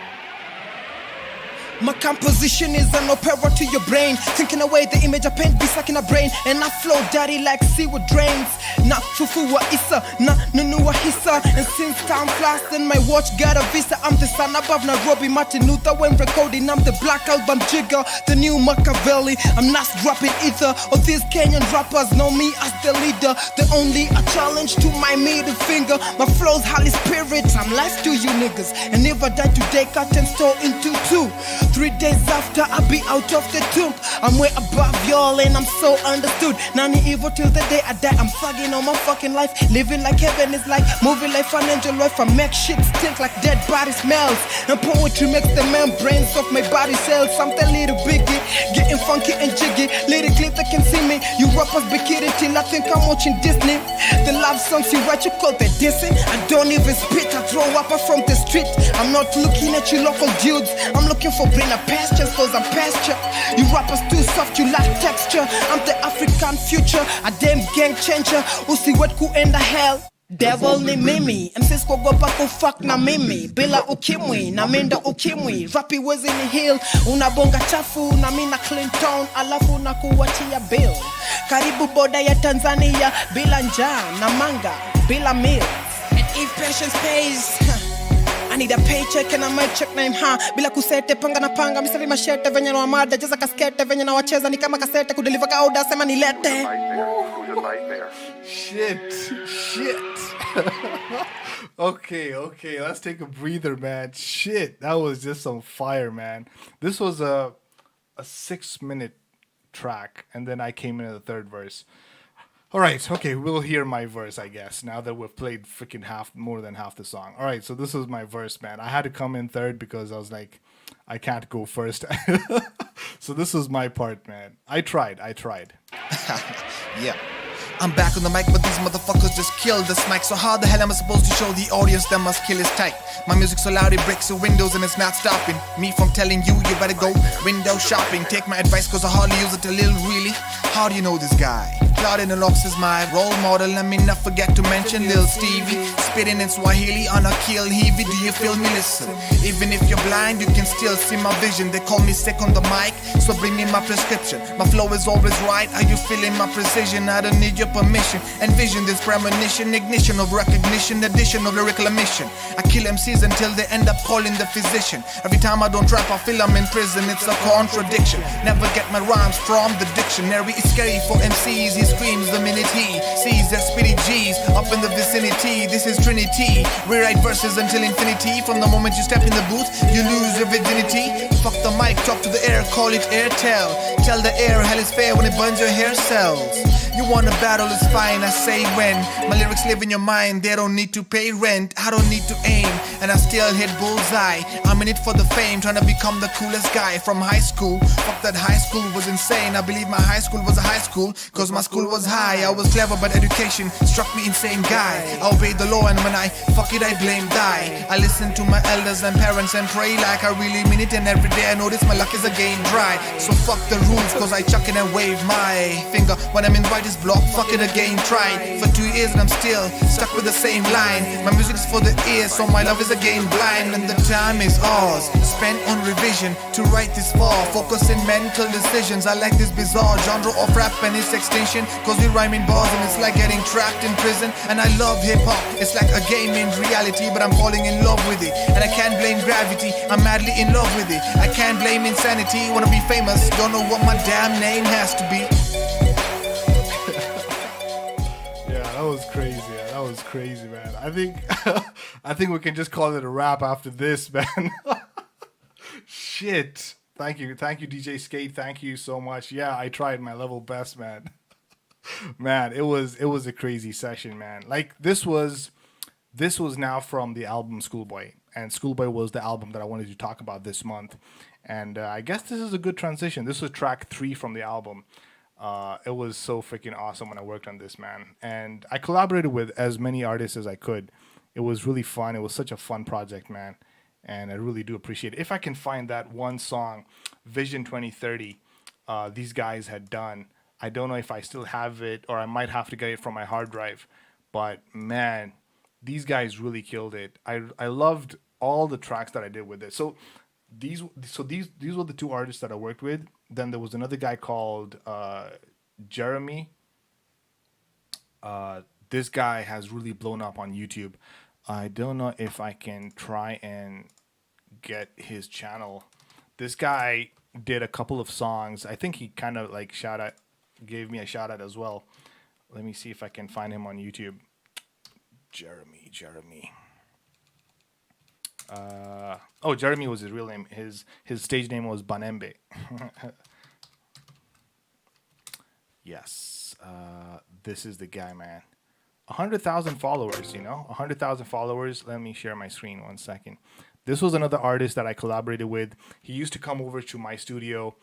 My composition is an opera to your brain. Thinking away the image I paint be stuck in a brain. And I flow dirty like seaward drains. Na fufu wa isa, na nunu wa hisa. And since time flies then my watch got a visa. I'm the son above Nairobi, Martin Luther when recording. I'm the black album jigger, the new Machiavelli. I'm not dropping either. All these Kenyan rappers know me as the leader. The only a challenge to my middle finger. My flow's Holy Spirit, I'm life to you niggas. And if I die today, cut and store into two. 3 days after I be out of the tomb. I'm way above y'all and I'm so understood. None evil till the day I die. I'm thugging on my fucking life. Living like heaven is like moving like an angel life. I make shit stink like dead body smells. And poetry makes the membranes of my body cells. Something little biggie, getting funky and jiggy. Little clip that can see me. You rappers be kidding till I think I'm watching Disney. The love songs you write, you call the dissing. I don't even spit, I throw up from the street. I'm not looking at you local dudes. I'm looking for greener pastures, cause I'm pasture. You rappers too soft, you lack texture. I'm the African future, a damn gang changer. Usi wet ku enda hell. Devil ni mimi, MCs kuogopa kufuck na mimi. Bila ukimwi, na minda ukimwi. Rapi wezi ni heal, unabonga chafu na mina clean town. Alafu na kuwatia bill. Karibu boda ya Tanzania, bila njaa na manga, bila meals. And if patience pays, I need a paycheck and I might check name bila kusete panga na panga mistari mashete venye na wamada jaza kaskete venye na wacheza ni kama kasete kudeliver ka order sema nilete. Shit. Okay, let's take a breather, man. Shit, that was just some fire, man. This was a 6-minute track, and then I came in at the third verse. All right, okay, we'll hear my verse, I guess, now that we've played freaking more than half the song. All right, so this is my verse, man. I had to come in third because I was like, I can't go first. So this is my part, man. I tried. Yeah. I'm back on the mic, but these motherfuckers just killed this mic. So how the hell am I supposed to show the audience that my skill is tight? My music so loud it breaks the windows and it's not stopping me from telling you better go window shopping. Take my advice cause I hardly use it a little really. How do you know this guy? Claudine Alox is my role model. Let me not forget to mention Lil Stevie. Spitting in Swahili on a kill heavy. Do you feel me? Listen. Even if you're blind, you can still see my vision. They call me sick on the mic, so bring me my prescription. My flow is always right. Are you feeling my precision? I don't need your permission. Envision this premonition, ignition of recognition, addition of lyrical emission. I kill MCs until they end up calling the physician. Every time I don't rap, I feel I'm in prison. It's a contradiction. Never get my rhymes from the dictionary. It's scary for MCs. He screams the minute he sees their spitty G's up in the vicinity. This is Trinity. Rewrite verses until infinity. From the moment you step in the booth, you lose your virginity. Fuck the mic, talk to the air, call it Airtel. Tell the air hell is fair when it burns your hair cells. You want a battle, it's fine, I say when. My lyrics live in your mind, they don't need to pay rent. I don't need to aim, and I still hit bullseye. I'm in it for the fame, trying to become the coolest guy from high school. Fuck that high school was insane. I believe my high school was a high school, cause my school was high. I was clever, but education struck me insane guy. I obey the law, and when I fuck it, I blame die. I listen to my elders and parents and pray like I really mean it. And every day I notice my luck is again dry. So fuck the rules, cause I chuck it and wave my finger when I'm in writer's block. Fuck it again, tried for 2 years and I'm still stuck with the same line. My music's for the ears, so my love is again blind. And the time is ours, spent on revision to write this far. Focus in mental decisions. I like this bizarre genre of rap and its extinction, cause we rhyme in bars and it's like getting trapped in prison. And I love hip-hop, it's like a game in reality, but I'm falling in love with it. And I can't blame gravity, I'm madly in love with it. I can't blame insanity, wanna be famous, don't know what my damn name has to be. Yeah, that was crazy. That was crazy, man. I think we can just call it a wrap after this, man. Shit. Thank you, DJ Skate. Thank you so much. Yeah, I tried my level best, man. Man, it was a crazy session, man. Like this was now from the album Schoolboy, and Schoolboy was the album that I wanted to talk about this month. And I guess this is a good transition. This was track 3 from the album. It was so freaking awesome when I worked on this, man. And I collaborated with as many artists as I could. It was really fun. It was such a fun project, man. And I really do appreciate it. If I can find that one song, Vision 2030, these guys had done. I don't know if I still have it, or I might have to get it from my hard drive. But, man, these guys really killed it. I loved all the tracks that I did with it. So these were the two artists that I worked with. Then there was another guy called Jeremy. This guy has really blown up on YouTube. I don't know if I can try and get his channel. This guy did a couple of songs. I think he kind of like gave me a shout out as well. Let me see if I can find him on YouTube. Jeremy. Jeremy was his real name. His stage name was Banembe. Yes. This is the guy, man. 100,000 followers, 100,000 followers. Let me share my screen 1 second. This was another artist that I collaborated with. He used to come over to my studio,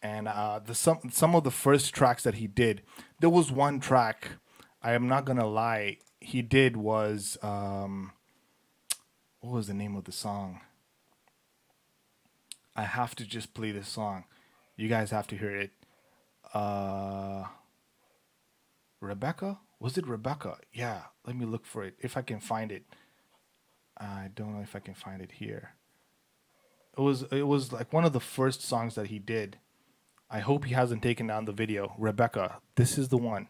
and some of the first tracks that he did, there was one track, I am not gonna lie, he did was what was the name of the song? I have to just play this song. You guys have to hear it. Rebecca? Was it Rebecca? Yeah, let me look for it if I can find it. I don't know if I can find it here. It was like one of the first songs that he did. I hope he hasn't taken down the video. Rebecca, this is the one.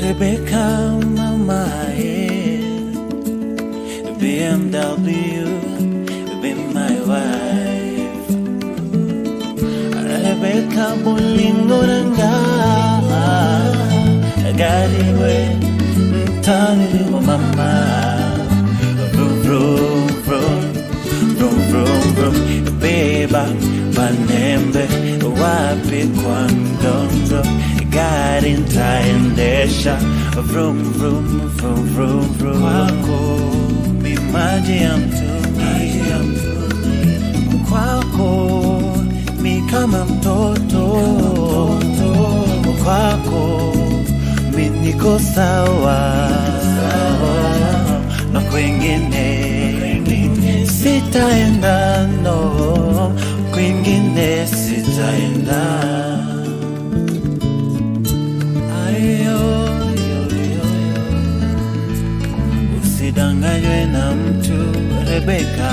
Rebecca, mama, BMW, be my wife. Rebecca, bolingo nanga, gariwe, tani mama. Vroom vroom vroom, vroom vroom vroom, beba, banembe, wapi kwandondo. Gari nitaendesha vroom vroom vroom vroom vroom. Kwako mi maji ya mtuni, kwako mi kama mtoto, kwako mi niko sawa, na kwingine sitaenda, no, kwingine sitaenda. Usidanganywe na mtu, Rebecca.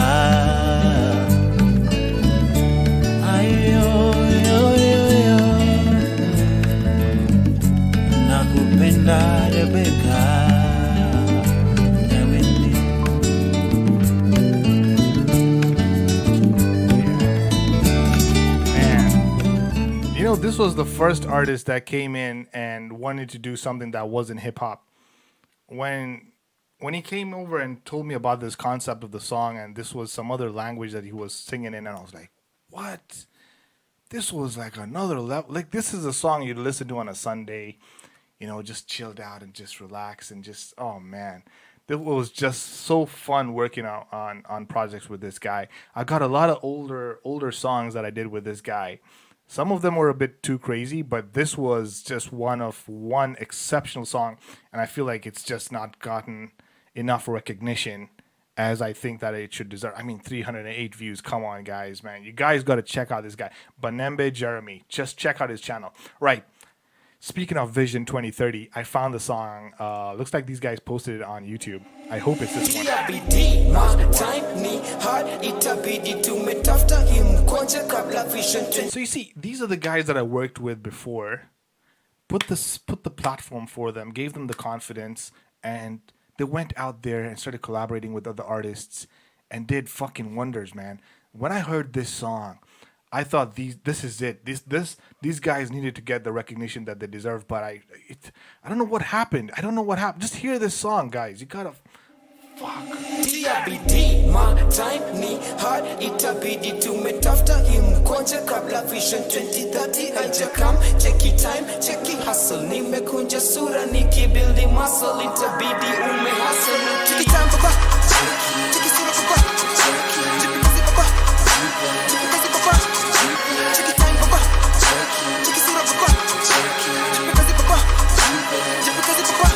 Nakupenda, Rebecca. This was the first artist that came in and wanted to do something that wasn't hip hop. When he came over and told me about this concept of the song, and this was some other language that he was singing in, and I was like, what? This was like another level. Like, this is a song you'd listen to on a Sunday, just chilled out and just relax and just, oh man. It was just so fun working on projects with this guy. I got a lot of older songs that I did with this guy. Some of them were a bit too crazy, but this was just one exceptional song, and I feel like it's just not gotten enough recognition as I think that it should deserve. I mean, 308 views. Come on, guys, man. You guys got to check out this guy. Banembe Jeremy. Just check out his channel. Right. Speaking of Vision 2030, I found the song. Looks like these guys posted it on YouTube. I hope it's this one. So you see, these are the guys that I worked with before. Put the platform for them, gave them the confidence, and they went out there and started collaborating with other artists and did fucking wonders, man. When I heard this song, I thought this is it. These guys needed to get the recognition that they deserve, but I don't know what happened. Just hear this song, guys. You gotta fuck. TRBD, my time ni hard, itabidi tumetafuta imkwanja kabla Vision 2030 haijakam. Cheki time, cheki hustle, nimekunja sura nikibuildi muscle, itabidi umehustle. Cheki time baba, cheki sura baba, cheki kazi baba, cheki kazi baba, cheki time baba, cheki sura baba, cheki kazi baba, cheki kazi baba.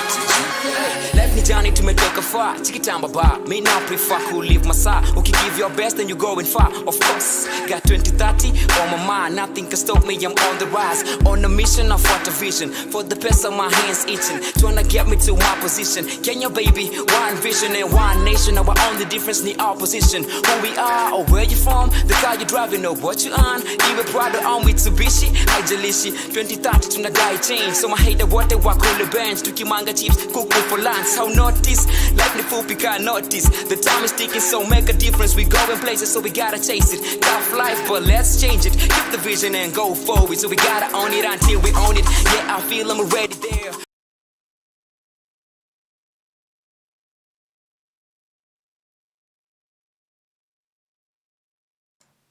Life ni jani tumetoka far, chikitamba bar. Me now prefer who leave my side. Okay, give your best and you going far. Of course, got 2030 on my mind. Nothing can stop me, I'm on the rise. On a mission, I fought a vision. For the best of my hands itching. Trying to get me to my position. Kenya baby, one vision and one nation. Our only difference, the opposition. Who we are or where you from. The car you driving or what you on. Even brother on Mitsubishi. Haijalishi, 2030 tunadai change. So my hater what they walk on the bench. Tukimanga chips, cook for lunch. How notice? Life ni fupi can't notice. The time is ticking, so make a difference. We going places, so we gotta chase it. Tough life, but let's change it. Keep the vision and go forward. So we gotta own it until we own it. Yeah, I feel I'm already there.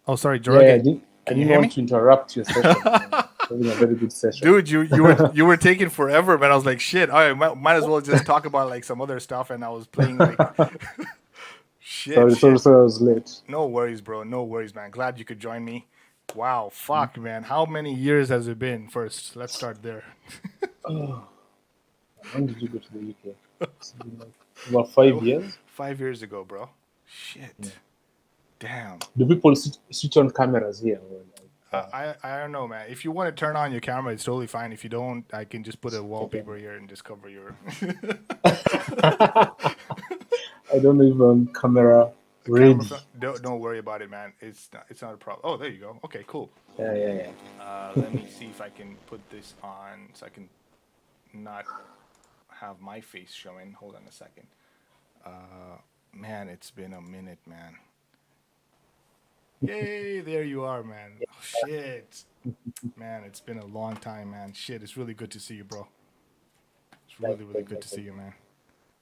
Oh, sorry, Jorge. I didn't want to interrupt your session. Having a very good session. Dude, you were taking forever, man. I was like, shit. All right, might as well just talk about like some other stuff. And I was playing like, shit. Sorry, I was late. No worries, bro. No worries, man. Glad you could join me. Wow, fuck, man. How many years has it been? First, let's start there. When did you go to the UK? It's been like about 5 years. 5 years ago, bro. Shit. Yeah. Damn. Do people switch on cameras here? I don't know, man. If you want to turn on your camera, it's totally fine. If you don't, I can just put a wallpaper here and just cover your. I don't even camera ready. Don't worry about it, man. It's not a problem. Oh, there you go. Okay, cool. Yeah. Let me see if I can put this on so I can not have my face showing. Hold on a second. Man, it's been a minute, man. Yay, there you are, man. Oh, shit. Man, it's been a long time, man. Shit, it's really good to see you, bro. It's really good to see you, man.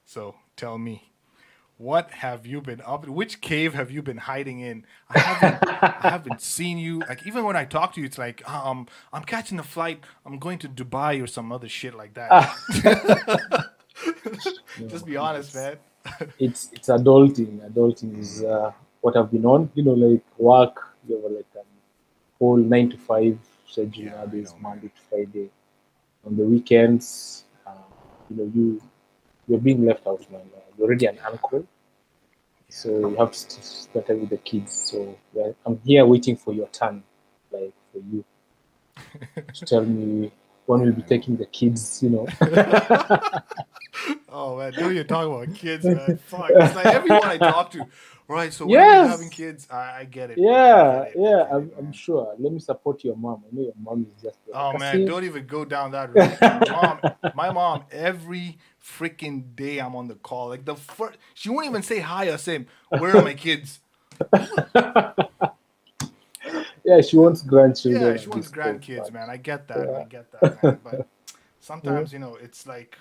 So, tell me, what have you been up to? Which cave have you been hiding in? I haven't seen you. Like, even when I talk to you, it's like, I'm catching a flight. I'm going to Dubai or some other shit like that. Just be honest, man. It's adulting. Adulting is what I've been on. Like work. You have like a whole 9 to 5 schedule nowadays, Monday to Friday. On the weekends, you're being left out, man. You're already an uncle, so you have to start with the kids. So I'm here waiting for your turn, like for you to tell me when we'll be taking the kids. Oh man, don't you talk about kids, man? Fuck, it's like everyone I talk to. Right, so when are you having kids? I get it. I'm sure. Let me support your mom. I know your mom is just. Oh man, don't even go down that road. My mom, every freaking day I'm on the call. Like she won't even say hi or say, "Where are my kids?" Yeah, she wants grandchildren. Yeah, she wants grandkids, man. I get that, man. But sometimes, it's like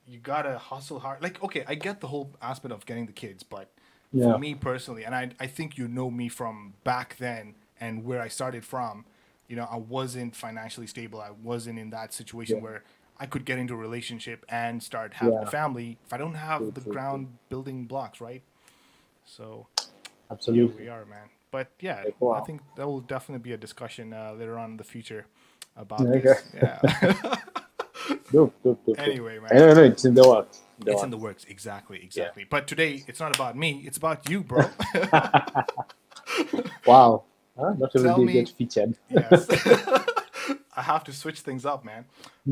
you gotta hustle hard. Like, okay, I get the whole aspect of getting the kids, but for me personally, and I think you know me from back then and where I started from, I wasn't financially stable. I wasn't in that situation where I could get into a relationship and start having a family if I don't have the ground building blocks, right? So, absolutely, we are, man. But yeah, I think that will definitely be a discussion later on in the future about this. Yeah. Dope. Anyway, man. No, it's in the works. It's in the works, exactly. Yeah. But today, it's not about me; it's about you, bro. Wow, not every day get featured. Yes, I have to switch things up, man.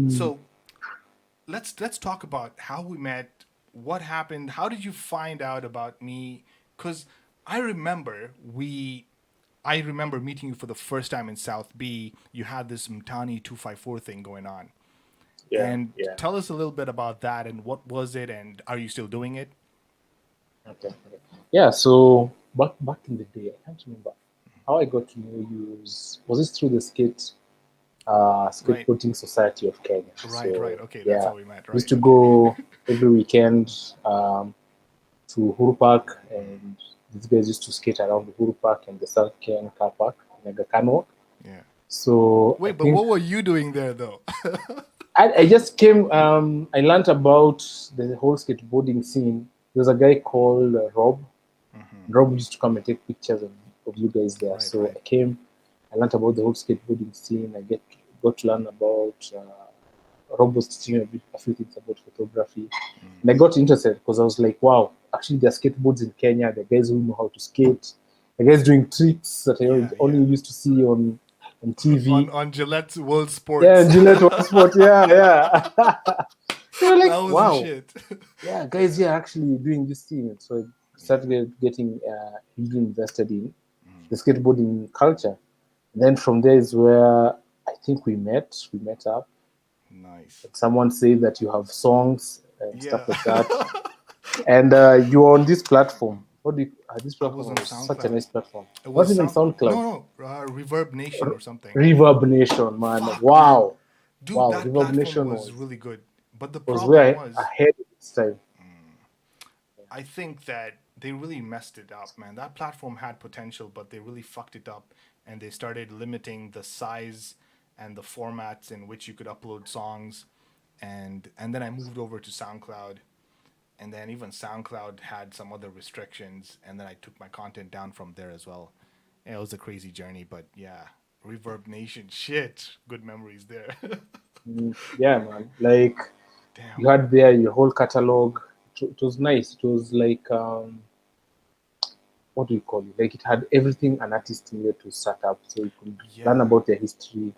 So, let's talk about how we met. What happened? How did you find out about me? Because I remember meeting you for the first time in South B. You had this Mtani 254 thing going on. Tell us a little bit about that and what was it and are you still doing it? Okay. Yeah, so back in the day, I can't remember how I got to know you. Was this through the skateboarding society of Kenya? Right. Okay, that's how we met. Right. We used to go every weekend to Uhuru Park, and these guys used to skate around the Uhuru Park and the South Ken car park in Aga Khan Walk. Yeah. So wait, but what were you doing there though? I just came. I learned about the whole skateboarding scene. There's a guy called Rob. Mm-hmm. Rob used to come and take pictures of you guys there. I came. I learned about the whole skateboarding scene. I got to learn about Rob was teaching me a few things about photography. And I got interested because I was like, wow, actually there are skateboards in Kenya, there are guys who know how to skate, the guys doing tricks that I only used to see on TV. On Gillette's World Sports. Yeah, Gillette World Sport, yeah. You're like, That was wow. the shit. Yeah, guys here are actually doing this thing. So I started getting really invested in the skateboarding culture. And then from there is where I think we met up. Nice. Someone said that you have songs and stuff like that. And you are on this platform. What do you, this platform was such a nice platform. It wasn't even SoundCloud. No, Reverb Nation or something. Reverb Nation, man. Fuck, wow. Dude, wow. that Reverb Nation was really good. But the was problem where was ahead of its time. I think that they really messed it up, man. That platform had potential, but they really fucked it up, and they started limiting the size and the formats in which you could upload songs, and then I moved over to SoundCloud, and then even SoundCloud had some other restrictions, and then I took my content down from there as well. Yeah, it was a crazy journey, but yeah, Reverb Nation, shit, good memories there. Yeah, man. Like, damn. You had there your whole catalog. It was nice. It was like, what do you call it? Like, it had everything an artist needed to start up. So you could learn about their history,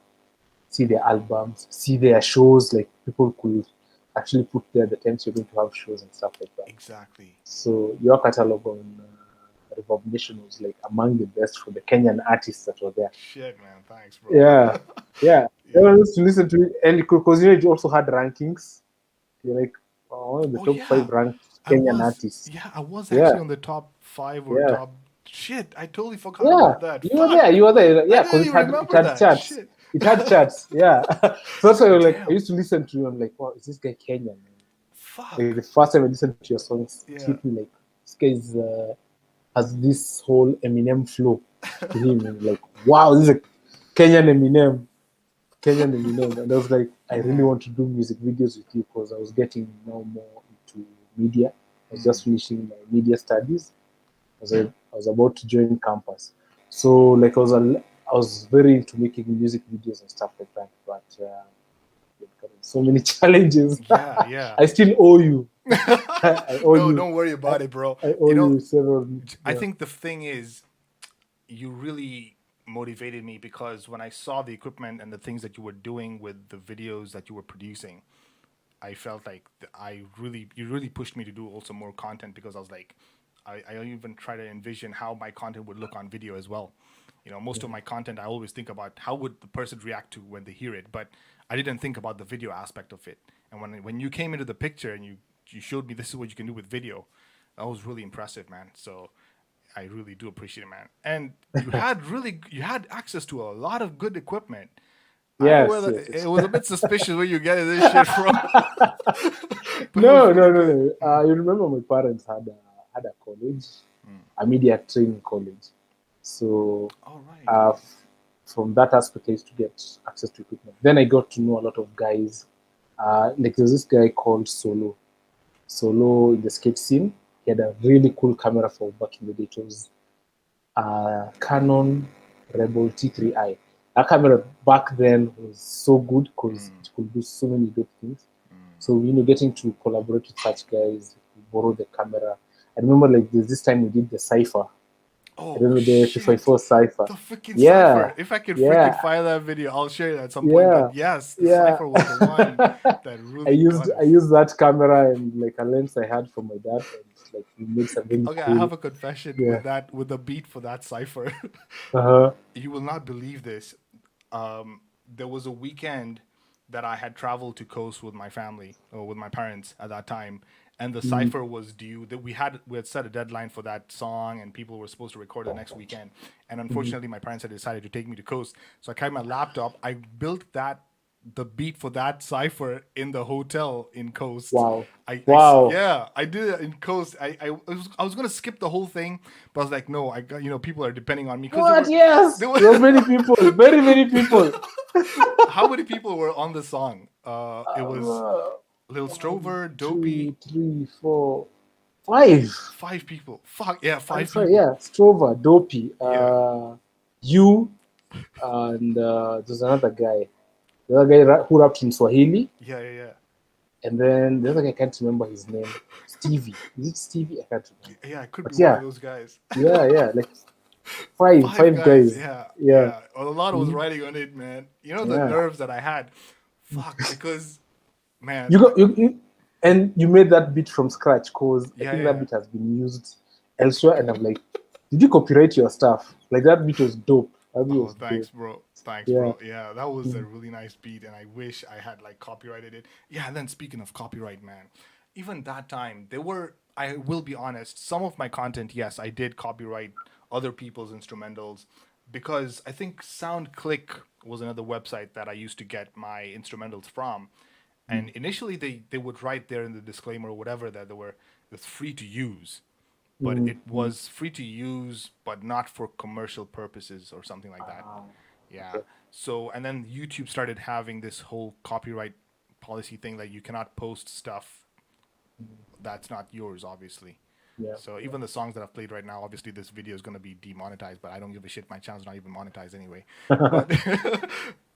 see their albums, see their shows. Like, people could actually put there the times you're going to have shows and stuff like that. Exactly. So your catalog on Reverb Nation was like among the best for the Kenyan artists that were there. Shit, man. Thanks, bro. Yeah. I used to listen to it, and because you also had rankings. You're like one of the top 5 ranked Kenyan artists. Yeah, I was actually on the top 5 or top. Shit, I totally forgot about that. You were there. Yeah, because it had charts. Shit. It had charts. Yeah. So that's why I used to listen to you. I'm like, wow, is this guy Kenyan? Fuck. Like, the first time I listened to your songs, hit me like, this guy has this whole Eminem flow to him. And like, wow, this is a Kenyan Eminem. And I was like, I really want to do music videos with you because I was getting now more into media. I was just finishing my media studies. I was about to join campus. So like I was very into making music videos and stuff like that. But so many challenges. Yeah. I still owe you. I owe you. Don't worry about it, bro. I owe you several. I think the thing is, you really motivated me because when I saw the equipment and the things that you were doing with the videos that you were producing, I felt like you really pushed me to do also more content because I was like, I even try to envision how my content would look on video as well. You know, most of my content, I always think about how would the person react to when they hear it, but I didn't think about the video aspect of it. And when you came into the picture and you showed me this is what you can do with video, that was really impressive, man. So I really do appreciate it, man. And you had access to a lot of good equipment. Yes, it was a bit suspicious where you getting this shit from. No. You remember my parents had a college, a media training college. So from that aspect, I used to get access to equipment. Then I got to know a lot of guys. Like there was this guy called Solo in the skate scene. He had a really cool camera for back in the day. It was Canon Rebel T3i. That camera back then was so good because it could do so many good things. So, getting to collaborate with such guys, borrow the camera. I remember like there's this time we did the Cypher. Oh, I remember the 254 Cypher. The freaking Cypher. If I can freaking find that video, I'll share it at some point. But yes, the Cypher was the one that really I used that camera and like a lens I had from my dad, and like we made some really Okay, cool. I have a confession with the beat for that Cypher. You will not believe this. There was a weekend that I had traveled to Coast with my family or with my parents at that time, and the Cypher was due. That we had set a deadline for that song, and people were supposed to record the next weekend. And unfortunately, my parents had decided to take me to Coast, so I carried my laptop. I built the beat for that Cypher in the hotel in Coast. Wow! I did it in Coast. I was gonna skip the whole thing, but I was like, no, I got people are depending on me. There were many people, very many people. How many people were on the song? It was Lil Strover, Dopey. 2, 3, 4, 5. 5 people. Fuck yeah, 5 people. Yeah, Strover, Dopey, you, and there's another guy. The other guy who rapped in Swahili. Yeah. And then the other guy, I can't remember his name. Stevie. Is it Stevie? I can't remember. Yeah, it could But be one of those guys. yeah. Like five guys. Yeah. A lot was Mhm. riding on it, man. You know the nerves that I had. Fuck, because man. You and you made that beat from scratch because I think that beat has been used elsewhere, and I'm like, did you copyright your stuff? Like that beat was dope. Thanks, bro. Bro. Yeah, that was a really nice beat, and I wish I had like copyrighted it. Yeah, and then speaking of copyright, man, even that time there were. I will be honest. Some of my content, yes, I did copyright other people's instrumentals because I think SoundClick was another website that I used to get my instrumentals from. And initially they would write there in the disclaimer or whatever that it's free to use. But it was free to use but not for commercial purposes or something like that. Yeah. Okay. So and then YouTube started having this whole copyright policy thing that you cannot post stuff that's not yours, obviously. Yeah. So even the songs that I've played right now, obviously this video is going to be demonetized, but I don't give a shit. My channel's not even monetized anyway.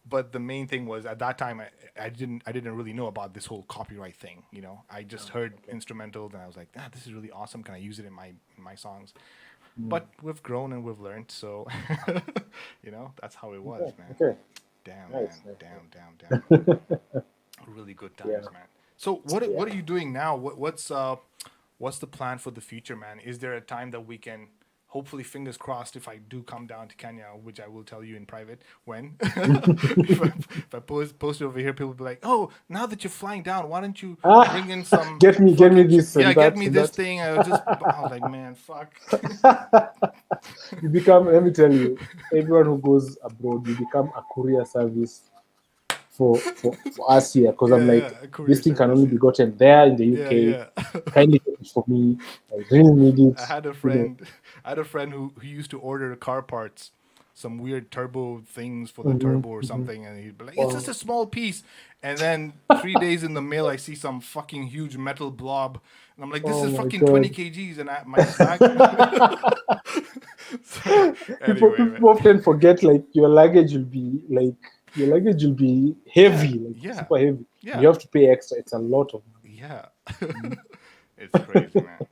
But the main thing was at that time I didn't really know about this whole copyright thing. You know, I just heard instrumentals and I was like, this is really awesome. Can I use it in my songs? But we've grown and we've learned, so you know that's how it was, man. Okay. Damn, nice, man. Damn. Really good times, man. So what are you doing now? What's the plan for the future, man? Is there a time that we can, hopefully, fingers crossed, if I do come down to Kenya, which I will tell you in private when, if I post it over here, people will be like, "Oh, now that you're flying down, why don't you bring in some get me this get me this thing?" I was like, man, fuck. You become. Let me tell you, everyone who goes abroad, you become a courier service for us here, because I'm like, this thing can only be gotten there in the UK. Kindly get it for me. I really need it. I had a friend who used to order car parts, some weird turbo things for the turbo or something, and he'd be like, "It's just a small piece," and then 3 days in the mail, I see some fucking huge metal blob, and I'm like, "This is fucking 20 kgs," and my bag. So, people often forget, like your luggage will be heavy, super heavy. Yeah. You have to pay extra. It's a lot of money. Yeah. It's crazy, man.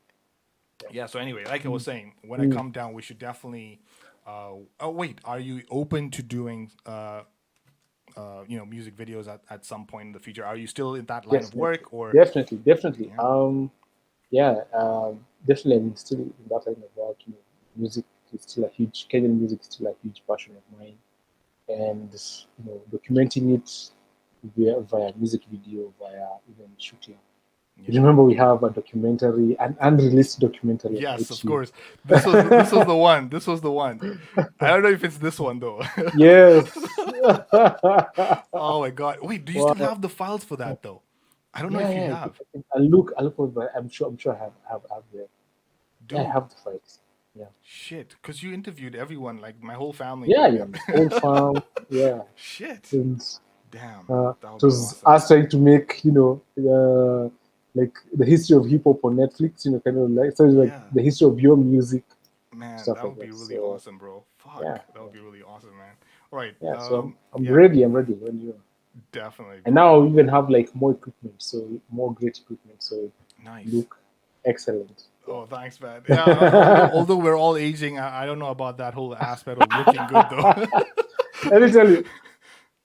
Yeah, so anyway, like I was saying, when I come down, we should definitely are you open to doing music videos at some point in the future? Are you still in that line of work, or definitely definitely I'm still in that line of work. Music is still Kenyan music is still a huge passion of mine, and documenting it via music video, via even shooting. You remember we have a documentary, an unreleased documentary. Yes, of course. This was the one. This was the one. I don't know if it's this one though. Yes. Oh my god! Wait, do you still have the files for that though? I don't know if you have. I'll look for. I'm sure I have there. Dude. I have the files. Yeah. Shit, because you interviewed everyone, like my whole family. Yeah, whole farm. Yeah. Shit. And, damn. It was us trying to make like the history of hip hop on Netflix, kind of like, so it's like the history of your music. Man, that would be really awesome, bro. Fuck, that would be really awesome, man. All right. Yeah, so I'm ready. I'm ready when you. Definitely. And now we even have like more equipment, so more great equipment, so nice. Look excellent. Oh, thanks, man. Yeah, although we're all aging, I don't know about that whole aspect of looking good, though. Let me tell you,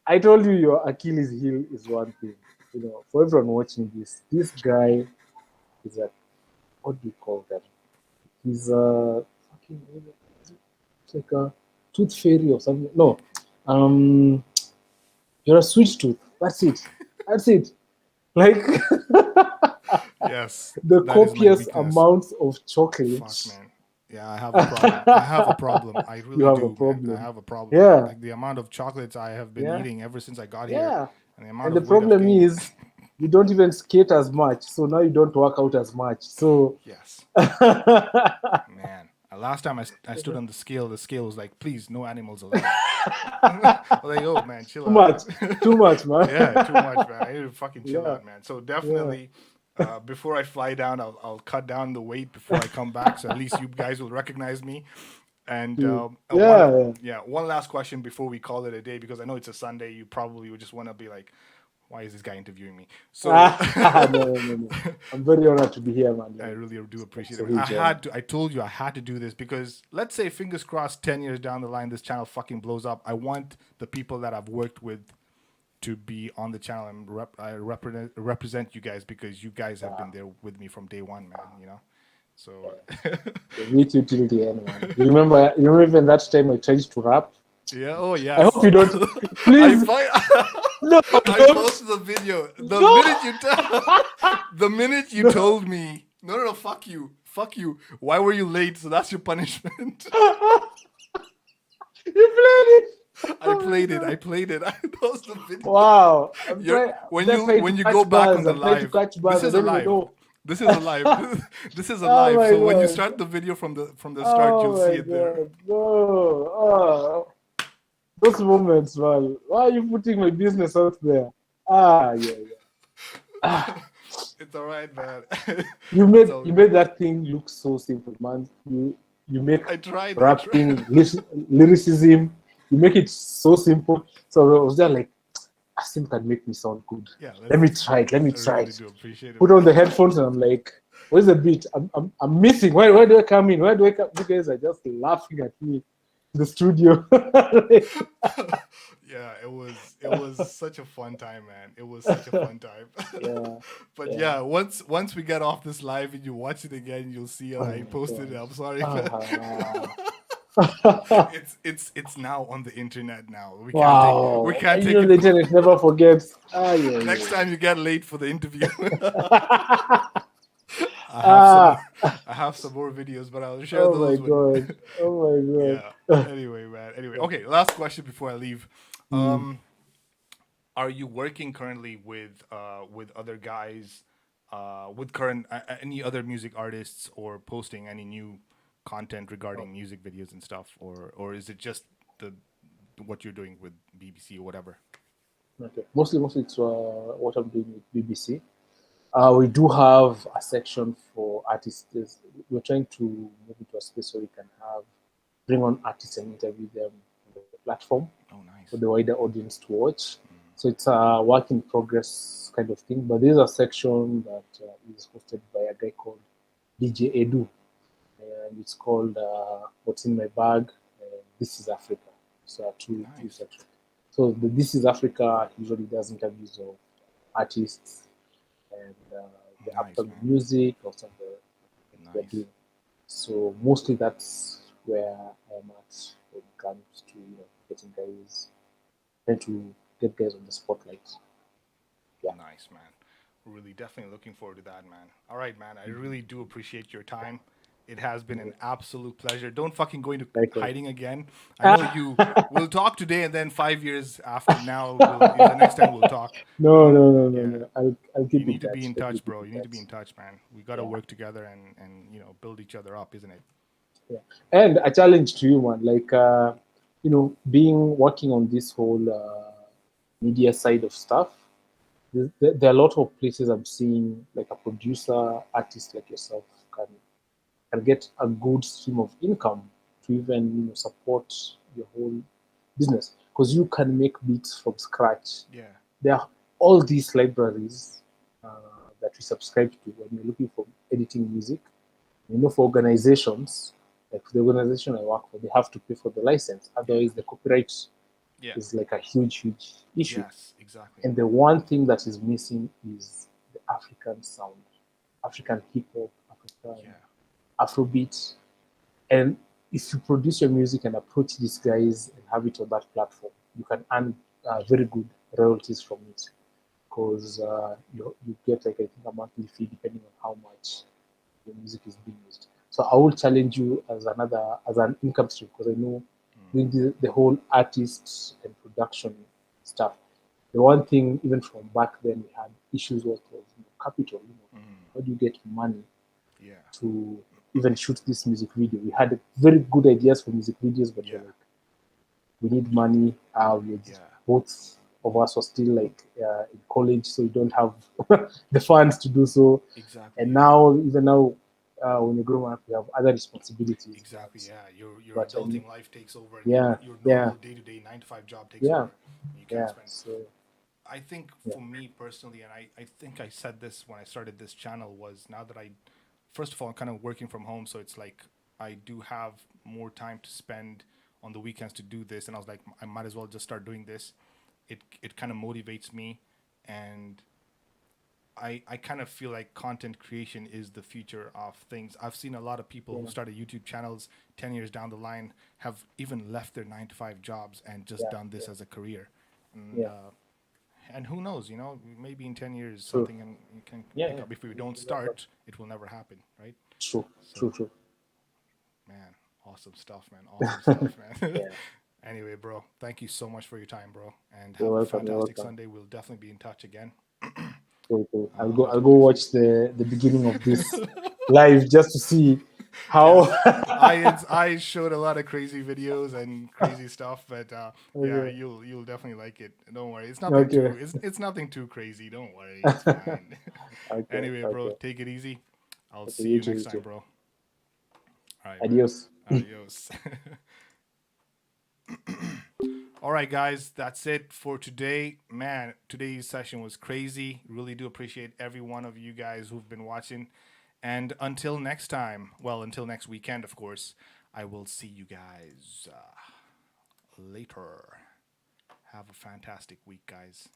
I told you your Achilles heel is one thing. For everyone watching this guy is what do you call that? He's a fucking, it's like a tooth fairy or something. No, you're a sweet tooth. That's it. Like, yes, the copious amounts of chocolate. Fuck, man. Yeah, I have a problem. I really do. I have a problem. Yeah. Like the amount of chocolates I have been eating ever since I got here. Yeah. And the problem is you don't even skate as much. So now you don't work out as much. So yes. Man. Last time I stood on the scale was like, please, no animals allowed. I was like, oh man, chill out. Too much, man. Yeah, too much, man. I need to fucking chill out, man. So definitely before I fly down, I'll cut down the weight before I come back. So at least you guys will recognize me. And one last question before we call it a day, because I know it's a Sunday. You probably would just want to be like, why is this guy interviewing me? So no. I'm very honored to be here, man. I really do appreciate So it. I told you I had to do this because let's say, fingers crossed, 10 years down the line, this channel fucking blows up. I want the people that I've worked with to be on the channel, and I represent you guys, because you guys have been there with me from day one, man. You know. So me too till the end, man. You remember even that time I tried to rap? Yeah. Oh yeah. I hope you don't. Please. No, I posted the video. The minute you told me, no, fuck you. Why were you late? So that's your punishment. You played it. I played it. That was the video. Wow. When you go back on the live, this is a live. This is a live. This is a live. So when you start the video from the start, you'll see it there. No. Those moments, man. Why are you putting my business out there? It's all right, man. You made that thing look so simple, man. You make rapping, lyricism. You make it so simple. So I was there like, Asim can make me sound good. Yeah, let me try it. Really put on the headphones and I'm like, where's the beat? I'm missing. Where do I come in? Where do I come? You guys are just laughing at me in the studio. Yeah, it was such a fun time, man. It was such a fun time. But once we get off this live and you watch it again, you'll see I posted it. I'm sorry. It's now on the internet now. We can't take it. The internet never forgets. Next time you get late for the interview. I have some more videos, but I'll share those. Oh my god. Yeah. Anyway, man. Okay, last question before I leave. Are you working currently with other guys, with current any other music artists, or posting any new content regarding music videos and stuff, or is it just what you're doing with BBC or whatever? Okay. Mostly it's what I'm doing with BBC. We do have a section for artists. We're trying to move into a space where we can bring on artists and interview them on the platform for the wider audience to watch. So it's a work in progress kind of thing. But there's a section that is hosted by a guy called DJ Edu. And it's called What's in My Bag? This is Africa. So two sections. So the This is Africa usually does interviews of artists and the upcoming music or something they're doing. So mostly that's where I'm at when it comes to getting guys, trying to get guys on the spotlight. Yeah. Nice, man. Really, definitely looking forward to that, man. All right, man. I really do appreciate your time. It has been an absolute pleasure. Don't fucking go into hiding again. I know you. We'll talk today, and then 5 years after now, the next time we'll talk. No. I'll keep you need to be in touch, bro. You need to be in touch, man. We got to work together and build each other up, isn't it? Yeah. And a challenge to you, man. Like working on this whole media side of stuff. There are a lot of places I'm seeing, like a producer, artist like yourself can get a good stream of income to even support your whole business, because you can make beats from scratch. Yeah, there are all these libraries that we subscribe to when you're looking for editing music. For organizations, like the organization I work for, they have to pay for the license, otherwise the copyright is like a huge issue. Yes, exactly. And the one thing that is missing is the African sound, African hip hop, African Afrobeat. And if you produce your music and approach these guys and have it on that platform, you can earn very good royalties from it, because you get, like, I think, a monthly fee depending on how much your music is being used. So I will challenge you as an income stream, because I know doing the whole artists and production stuff. The one thing, even from back then, we had issues with capital. How do you get money to even shoot this music video? We had very good ideas for music videos, but we need money. Both of us were still in college, so we don't have the funds to do so. Exactly. And now, when you grow up, you have other responsibilities. Exactly. Yeah. Your but, adulting life takes over. And yeah, your yeah. normal day-to-day 9 to 5 job takes Yeah. over. You can't Yeah. spend. So I think for me personally, and I think I said this when I started this channel, was now that first of all, I'm kind of working from home, so it's like I do have more time to spend on the weekends to do this, and I was like, I might as well just start doing this. It kind of motivates me, and I kind of feel like content creation is the future of things. I've seen a lot of people who started YouTube channels 10 years down the line have even left their 9 to 5 jobs and just done this as a career. And, and who knows, you know, maybe in 10 years something can pick up. If we don't start, it will never happen, right? True. Man, awesome stuff, man. Awesome stuff, man. Anyway, bro, thank you so much for your time, bro. And have a fantastic Sunday. We'll definitely be in touch again. Cool. I'll go watch the beginning of this live just to see how. I showed a lot of crazy videos and crazy stuff, but yeah, you'll definitely like it. Don't worry, it's nothing too it's nothing too crazy. Don't worry, it's fine. Anyway, bro, take it easy. I'll see you next time, bro. All right, adios. Adios. All right, guys, that's it for today. Man, today's session was crazy. Really do appreciate every one of you guys who've been watching. And until next time, well, until next weekend, of course, I will see you guys later. Have a fantastic week, guys.